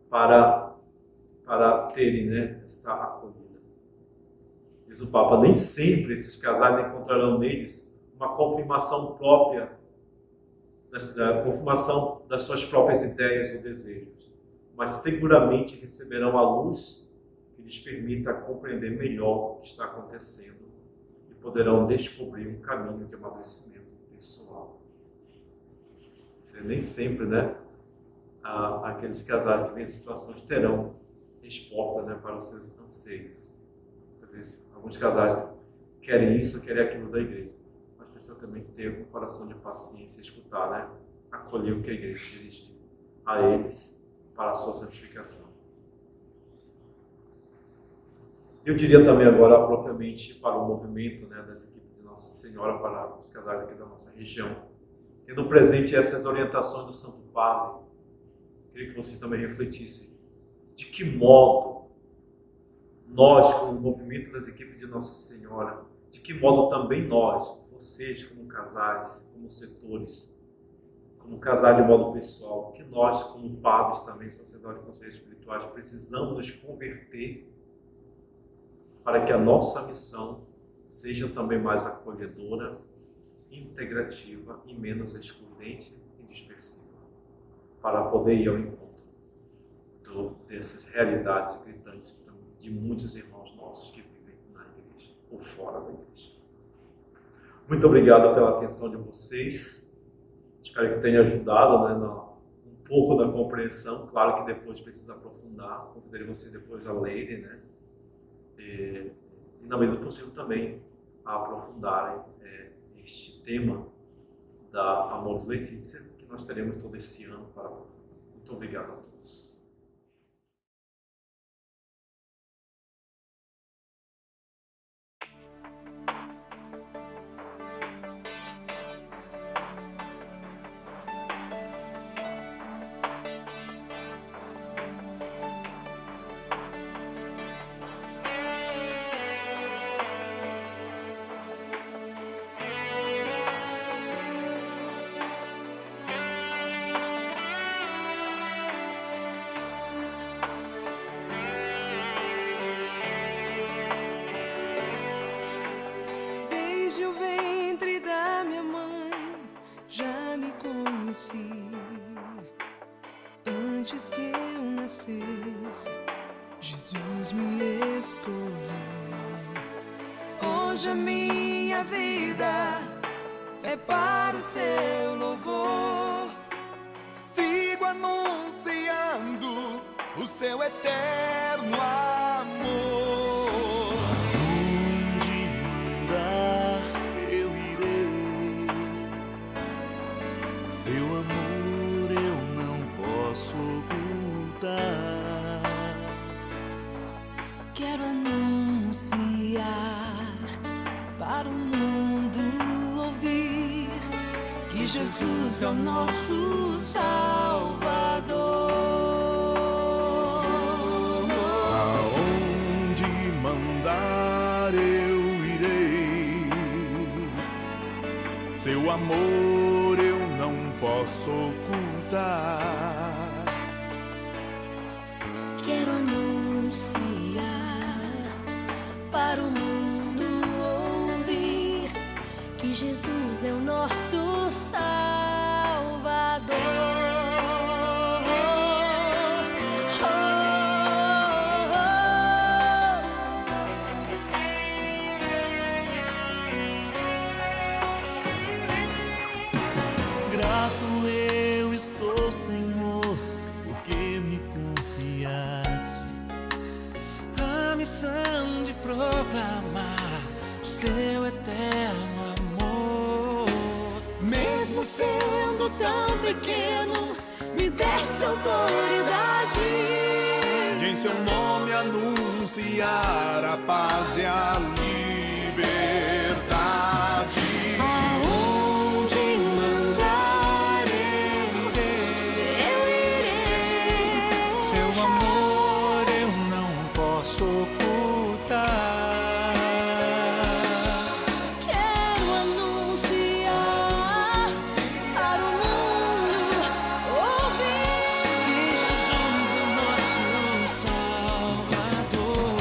para terem, né, esta acolhida. Diz o Papa, nem sempre esses casais encontrarão neles uma confirmação própria, da confirmação das suas próprias ideias ou desejos, mas seguramente receberão a luz que lhes permita compreender melhor o que está acontecendo e poderão descobrir um caminho de amadurecimento pessoal. Nem sempre, né, aqueles casais que vêm em situações terão resposta, né, para os seus anseios. Alguns casais querem isso, querem aquilo da igreja, mas precisa também ter um coração de paciência, escutar, né, acolher o que a igreja dirige a eles para a sua santificação. Eu diria também agora propriamente para o movimento, né, das equipes de Nossa Senhora, para os casais aqui da nossa região, tendo presente essas orientações do Santo Padre. Queria que vocês também refletissem de que modo nós, como movimento das equipes de Nossa Senhora, de que modo também nós, vocês como casais, como setores, como casais de modo pessoal, que nós, como padres também, sacerdotes e conselheiros espirituais, precisamos nos converter para que a nossa missão seja também mais acolhedora, integrativa e menos excludente e dispersiva, para poder ir ao encontro dessas realidades gritantes de muitos irmãos nossos que vivem na igreja ou fora da igreja. Muito obrigado pela atenção de vocês. Espero que tenha ajudado, né, um pouco da compreensão. Claro que depois precisa aprofundar. Convidarei vocês depois a lerem, né? E na medida do possível também a aprofundarem este tema da Amoris Laetitia, que nós teremos todo esse ano para aprofundar. Muito obrigado a todos. Desde o ventre da minha mãe já me conheci. Antes que eu nascesse, Jesus me escolheu. Hoje a minha vida é para o seu louvor. Sigo anunciando o seu eterno amor. Seu amor eu não posso ocultar. Quero anunciar para o mundo ouvir que Jesus é o nosso Salvador. Aonde mandar eu irei. Seu amor eu não posso ocultar. Quero anunciar para o mundo ouvir que Jesus é o nosso Salvador. Grato eu estou, Senhor, porque me confiaste A missão de proclamar o seu eterno amor. Mesmo sendo tão pequeno, me deste autoridade de em seu nome anunciar a paz e a liberdade. Aonde mandar eu irei. Seu amor eu não posso ocultar. Quero anunciar para o mundo ouvir que Jesus é o nosso Salvador.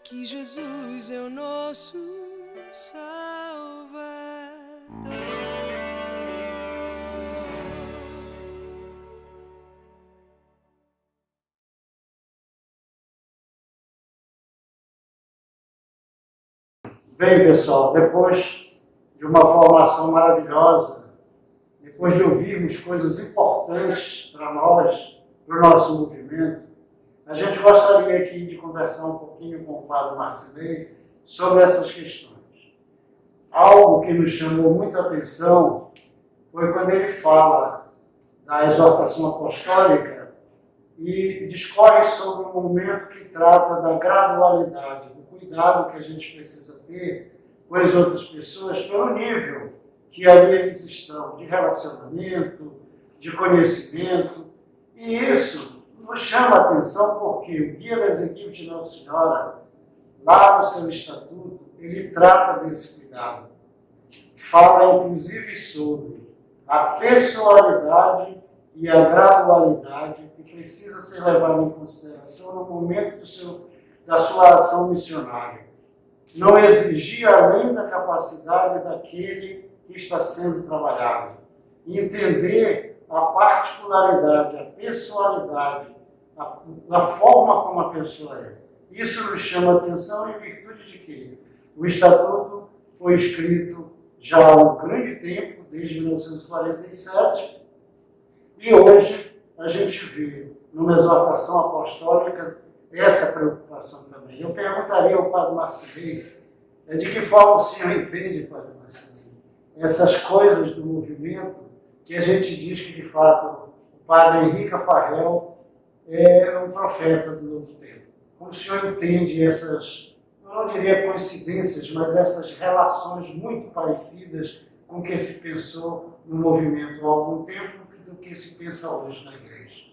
que Jesus é o nosso Salvador. Bem, pessoal, depois de uma formação maravilhosa, depois de ouvirmos coisas importantes para nós, para o nosso movimento, a gente gostaria aqui de conversar um pouquinho com o Padre Marcilei sobre essas questões. Algo que nos chamou muita atenção foi quando ele fala da exortação apostólica e discorre sobre um momento que trata da gradualidade, do cuidado que a gente precisa ter com as outras pessoas pelo nível que ali eles estão, de relacionamento, de conhecimento. E isso nos chama a atenção porque o Guia das Equipes de Nossa Senhora, lá no seu estatuto, ele trata desse cuidado. Fala, inclusive, sobre a pessoalidade e a gradualidade que precisa ser levada em consideração no momento da sua ação missionária. Não exigir além da capacidade daquele que está sendo trabalhado. E entender a particularidade, a pessoalidade, a forma como a pessoa é. Isso nos chama a atenção em virtude de que o Estatuto foi escrito já há um grande tempo, desde 1947, e hoje a gente vê numa exortação apostólica essa preocupação também. Eu perguntaria ao Padre Marcilei de que forma o senhor entende, Padre Marcilei, essas coisas do movimento que a gente diz que, de fato, o Padre Henrique Farrell é um profeta do novo tempo. Como o senhor entende essas, eu não diria coincidências, mas essas relações muito parecidas com o que se pensou no movimento há algum tempo do que se pensa hoje na igreja?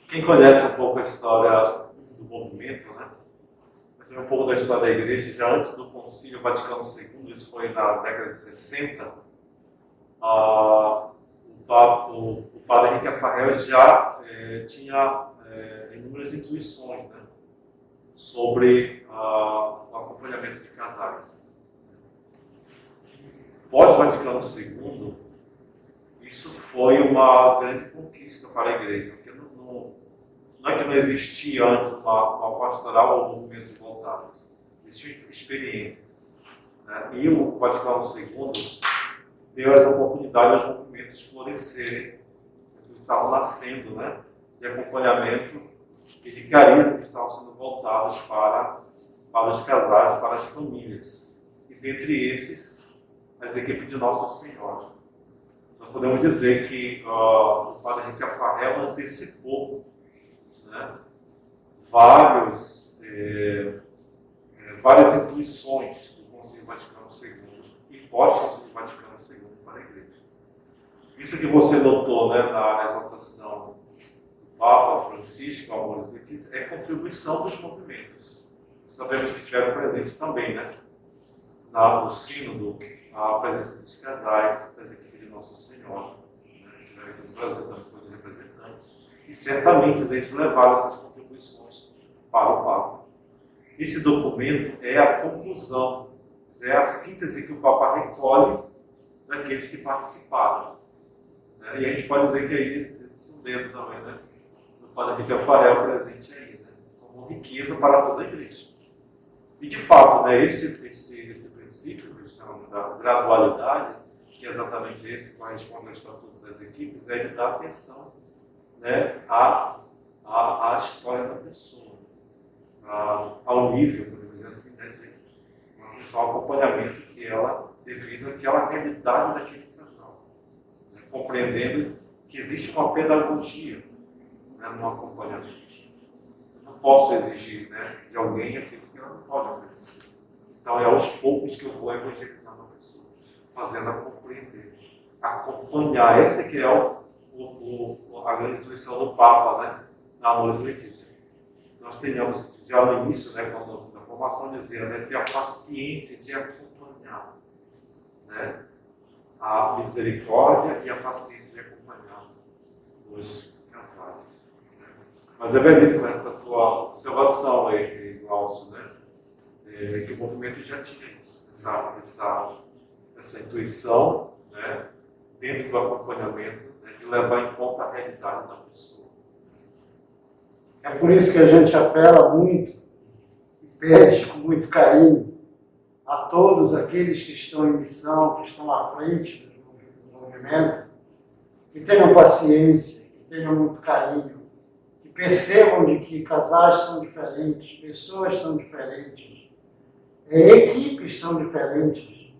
Quem conhece um pouco a história do movimento, né? Um pouco da história da igreja, já antes do Concílio Vaticano II, isso foi na década de 60, o Padre Henrique Farrell já tinha inúmeras intuições, né, sobre o acompanhamento de casais. Pós-Vaticano II, isso foi uma grande conquista para a igreja, porque não é que não existia antes uma pastoral ou movimento voltados, existiam experiências, né? E o Vaticano II deu essa oportunidade aos movimentos florescerem, que estavam nascendo, né? De acompanhamento e de carisma que estavam sendo voltados para os casais, para as famílias. E dentre esses, as equipes de Nossa Senhora. Nós podemos dizer que o Padre Henrique Farrell antecipou, né, várias intuições do Concílio Vaticano II e pós-Concílio Vaticano II para a Igreja. Isso que você notou, né, na exaltação do Papa Francisco, Amoris Laetitia, é contribuição dos movimentos. Sabemos que estiveram presentes também, né, no sínodo, a presença dos casais, das equipes de Nossa Senhora, né, estiveram aqui no Brasil também de representantes. E certamente eles levaram essas contribuições para o Papa. Esse documento é a conclusão, é a síntese que o Papa recolhe daqueles que participaram. Né? E a gente pode dizer que aí são dedos também, né? Do Padre Henrique Farrell presente aí, né? Como riqueza para toda a igreja. E de fato, né, esse princípio que chamamos da gradualidade, que é exatamente esse que corresponde ao estatuto das equipes, é de dar atenção, né, à história da pessoa, ao nível, podemos dizer assim, né, de uma atenção ao acompanhamento que ela, devido àquela realidade daquele casal, né, compreendendo que existe uma pedagogia, né, no acompanhamento. Eu não posso exigir, né, de alguém aquilo que ela não pode oferecer. Então é aos poucos que eu vou evangelizando a pessoa, fazendo a compreender, acompanhar. Esse que é a grande intuição do Papa, né, na Amoris Laetitia. Nós tenhamos, já no início, né, da formação, dizer, né, ter a paciência de acompanhar, né, a misericórdia e a paciência de acompanhar os casais. Né. Mas é belíssima essa tua observação aí, nosso, né? Que o movimento já tinha isso, essa intuição, né? Dentro do acompanhamento, né? De levar em conta a realidade da pessoa. É por isso que a gente apela muito e pede com muito carinho a todos aqueles que estão em missão, que estão à frente do movimento, que tenham paciência, que tenham muito carinho, que percebam de que casais são diferentes, pessoas são diferentes, equipes são diferentes,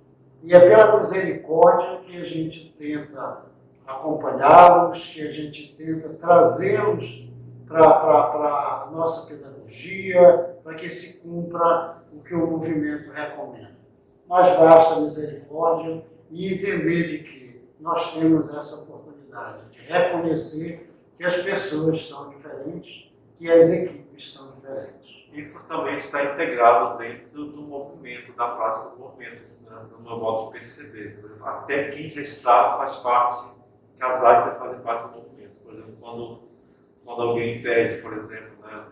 e é pela misericórdia que a gente tenta acompanhá-los, que a gente tenta trazê-los para a nossa pedagogia, para que se cumpra o que o movimento recomenda. Mas basta misericórdia e entender de que nós temos essa oportunidade de reconhecer que as pessoas são diferentes, que as equipes são diferentes. Isso também está integrado dentro do movimento, da prática do movimento, né? No meu modo de perceber. Até quem já está faz parte, casais já fazem parte do movimento. Por exemplo, quando alguém pede, por exemplo, né,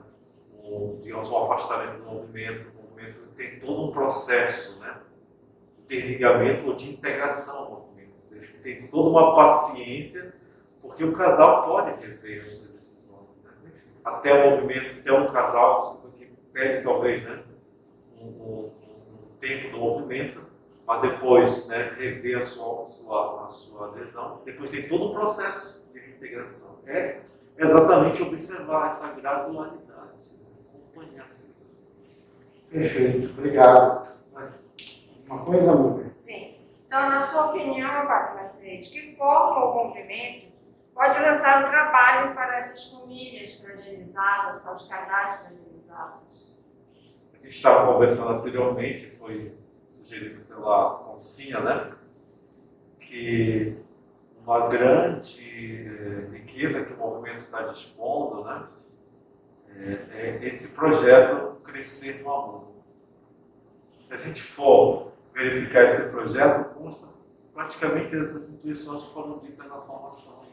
digamos, um afastamento do movimento, o movimento tem todo um processo, né, de interligamento ou de integração ao movimento. Ele tem toda uma paciência, porque o casal pode rever as suas decisões. Né? Até o movimento, até um casal que pede talvez, né, um tempo do movimento, mas depois, né, rever a sua adesão. Depois tem todo um processo de reintegração. É exatamente observar essa gradualidade, acompanhar. Perfeito, obrigado. Uma coisa, Mônica? Sim. Então, na sua opinião, Padre Maciel, de que forma o movimento pode lançar um trabalho para essas famílias fragilizadas, para os casais fragilizados? A gente estava conversando anteriormente, foi sugerido pela Oncinha, né? Que uma grande riqueza que o movimento está dispondo, né? É esse projeto Crescer no Amor. Se a gente for verificar esse projeto, consta praticamente essas intuições que foram ditas na formação.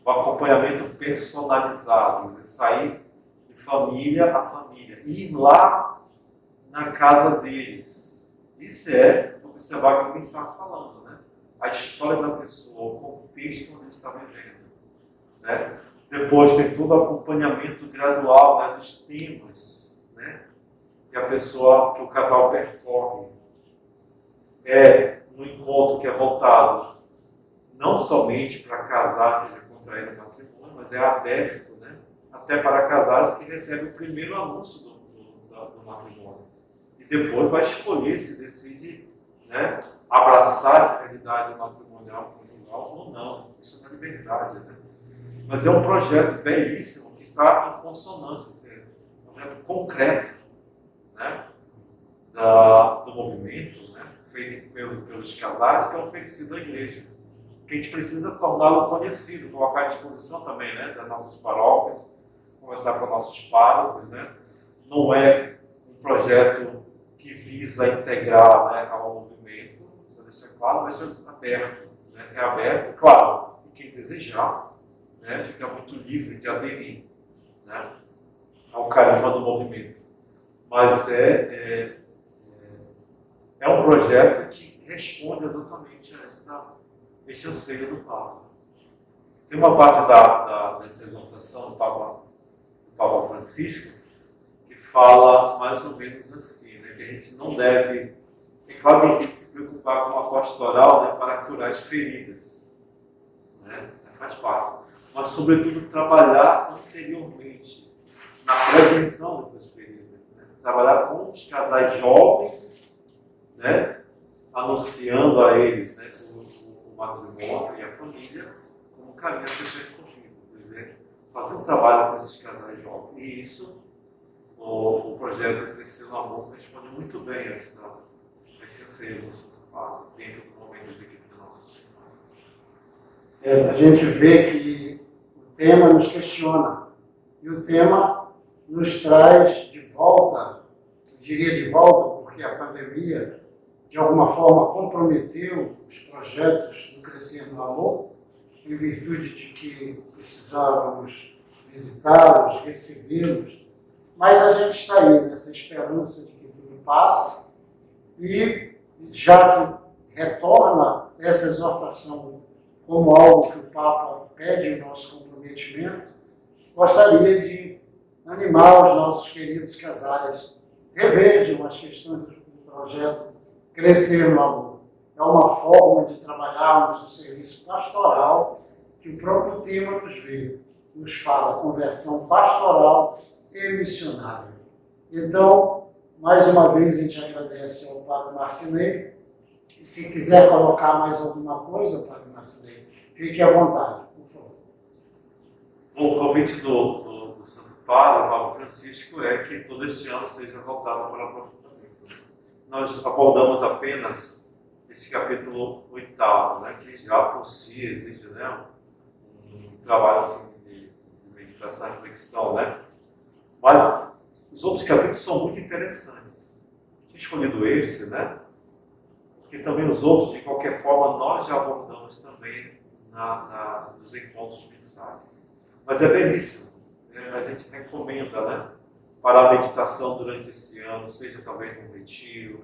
O acompanhamento personalizado, né? Sair de família a família, ir lá na casa deles. Isso é observar o que a gente estava falando, né? A história da pessoa, o contexto onde ele está vivendo. Né? Depois tem todo o acompanhamento gradual, né, dos temas, né, que o casal percorre. No encontro que é voltado não somente para casar que já contraíram matrimônio, mas é aberto, né, até para casais que recebem o primeiro anúncio do matrimônio. E depois vai escolher se decide, né, abraçar essa realidade matrimonial conjugal ou não. Isso é uma liberdade, né? Mas é um projeto belíssimo que está em consonância, um projeto concreto, né, do movimento, né, feito pelos casais, que é oferecido à igreja. Que a gente precisa torná-lo conhecido, colocar à disposição também, né, das nossas paróquias, conversar com nossos párocos, né? Não é um projeto que visa integrar, né, ao movimento, isso deixa claro, vai ser aberto, né? É aberto, claro, e quem desejar, né, fica muito livre de aderir, né, ao carisma do movimento. Mas é um projeto que responde exatamente a este anseio do Papa. Tem uma parte dessa exortação do Papa Francisco que fala mais ou menos assim, né, que a gente não deve, é claro que a gente tem que se preocupar com a pastoral, né, para curar as feridas, né, faz parte. Mas, sobretudo, trabalhar anteriormente na prevenção dessas feridas. Né? Trabalhar com os casais jovens, né? Anunciando a eles, né, o matrimônio e a família como um caminho a ser percorrido. Né? Fazer um trabalho com esses casais jovens. E isso, o projeto Crescer no Amor responde muito bem a esse anseio dentro do momento das equipes da Nossa Senhora. A gente vê que o tema nos questiona e o tema nos traz de volta, eu diria de volta porque a pandemia de alguma forma comprometeu os projetos do Crescer no Amor, em virtude de que precisávamos visitá-los, recebê-los mas a gente está aí nessa esperança de que tudo passe, e já que retorna essa exortação como algo que o Papa pede o nosso comprometimento, gostaria de animar os nossos queridos casais, revejam as questões do projeto Crescer no Amor. É uma forma de trabalharmos o serviço pastoral que o próprio Tímoteos veio, nos fala, conversão pastoral e missionária. Então, mais uma vez a gente agradece ao Padre Marcinei, e se quiser colocar mais alguma coisa, Padre Marcinei, fique à vontade, por favor. O convite do Santo Padre, Papa Francisco, é que todo este ano seja voltado para o aprofundamento. Nós abordamos apenas esse capítulo 8º, né, que já por si exige, né, um trabalho assim, de meditação e reflexão, né? Mas os outros capítulos são muito interessantes. Tinha escolhido esse, né? Porque também os outros, de qualquer forma, nós já abordamos também nos encontros mensais. Mas é belíssimo. A gente recomenda, né? Para a meditação durante esse ano, seja talvez num retiro,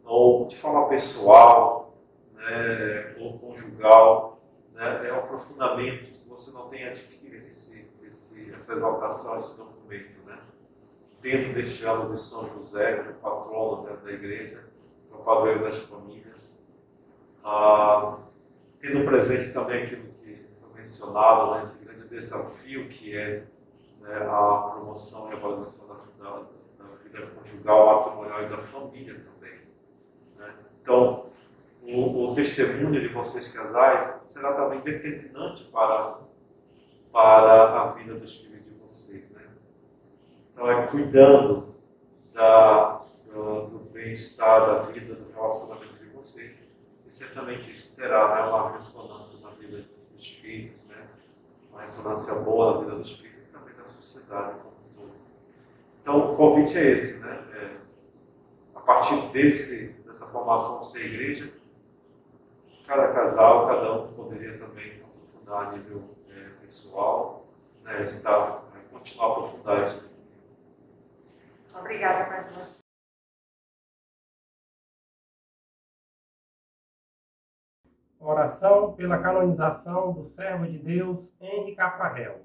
ou de forma pessoal, né? Ou conjugal, né? É um aprofundamento. Se você não tem adquirido essa exaltação, esse documento, né? Dentro deste ano de São José, que é o patrono, né, da igreja, que é o padroeiro das famílias, tendo presente também aquilo que foi mencionado, né, esse grande desafio que é, né, a promoção e a valorização da vida conjugal, matrimonial e da família também, né? Então, o testemunho de vocês casais será também determinante para a vida dos filhos de vocês, né? Então, é cuidando do bem-estar, da vida, do relacionamento de vocês, e certamente isso terá, né, uma ressonância na vida dos filhos, né? Uma ressonância boa na vida dos filhos e também da sociedade como um todo. Então, o convite é esse, né? A partir dessa formação de ser igreja, cada casal, cada um poderia também aprofundar a nível pessoal, né? Continuar a aprofundar isso. Obrigada, Padre. Oração pela canonização do servo de Deus, Henri Cafarel.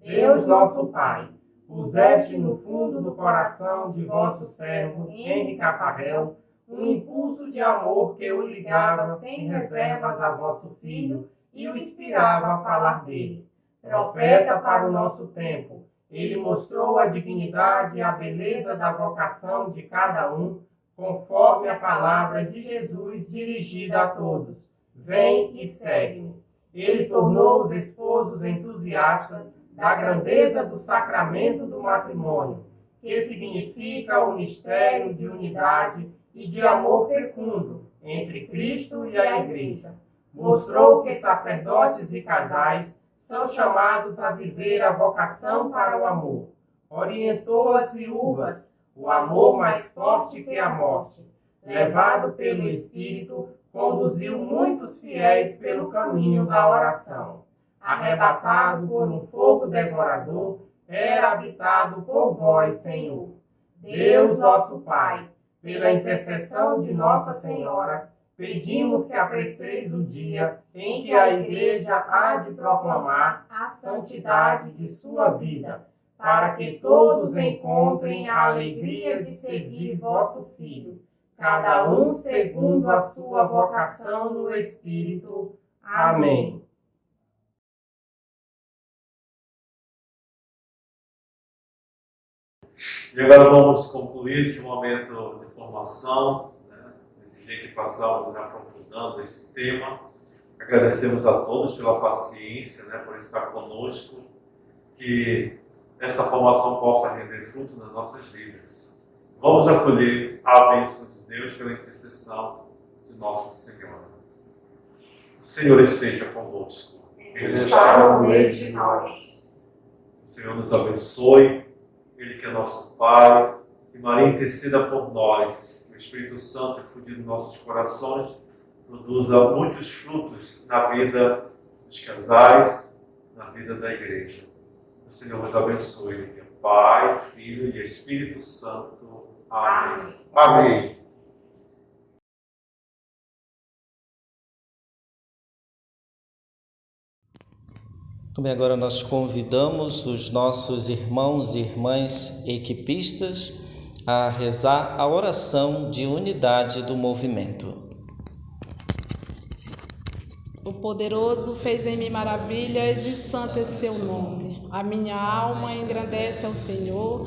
Deus nosso Pai, puseste no fundo do coração de vosso servo, Henri Cafarel, um impulso de amor que o ligava sem reservas a vosso filho e o inspirava a falar dele. Profeta para o nosso tempo, ele mostrou a dignidade e a beleza da vocação de cada um, conforme a palavra de Jesus dirigida a todos. Vem e segue-me. Ele tornou os esposos entusiastas da grandeza do sacramento do matrimônio, que significa o mistério de unidade e de amor fecundo entre Cristo e a Igreja. Mostrou que sacerdotes e casais são chamados a viver a vocação para o amor. Orientou as viúvas, o amor mais forte que a morte. Levado pelo Espírito, conduziu muitos fiéis pelo caminho da oração. Arrebatado por um fogo devorador, era habitado por vós, Senhor. Deus nosso Pai, pela intercessão de Nossa Senhora, pedimos que apreceis o dia em que a Igreja há de proclamar a santidade de sua vida, para que todos encontrem a alegria de seguir vosso Filho, cada um segundo a sua vocação no Espírito. Amém. E agora vamos concluir esse momento de formação, né? Esse dia que passamos, né, aprofundando esse tema. Agradecemos a todos pela paciência, né, por estar conosco, que essa formação possa render fruto nas nossas vidas. Vamos acolher a bênção de Deus pela intercessão de Nossa Senhora. O Senhor esteja convosco. Ele está no meio de nós. O Senhor nos abençoe. Ele que é nosso Pai, e Maria interceda por nós. O Espírito Santo, infundido em nossos corações, produza muitos frutos na vida dos casais, na vida da Igreja. O Senhor vos abençoe. Pai, Filho e Espírito Santo. Amém. Amém. Também agora nós convidamos os nossos irmãos e irmãs equipistas a rezar a oração de unidade do movimento. O poderoso fez em mim maravilhas e santo é seu nome. A minha alma engrandece ao Senhor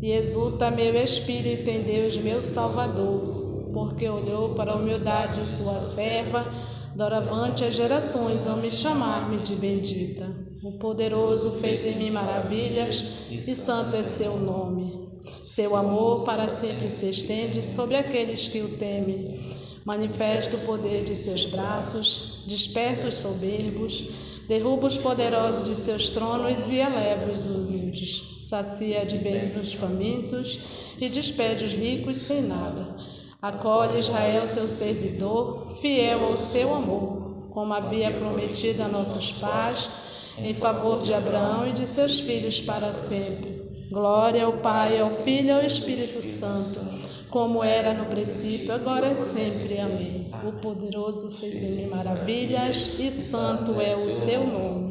e exulta meu espírito em Deus, meu Salvador, porque olhou para a humildade de sua serva. Doravante as gerações vão me chamar-me de bendita. O poderoso fez em mim maravilhas e santo é seu nome. Seu amor para sempre se estende sobre aqueles que o temem. Manifesta o poder de seus braços, dispersa os soberbos, derruba os poderosos de seus tronos e eleva os humildes. Sacia de bens os famintos e despede os ricos sem nada. Acolhe Israel, seu servidor, fiel ao seu amor, como havia prometido a nossos pais, em favor de Abraão e de seus filhos para sempre. Glória ao Pai, ao Filho e ao Espírito Santo, como era no princípio, agora e sempre. Amém. O poderoso fez em mim maravilhas e santo é o seu nome.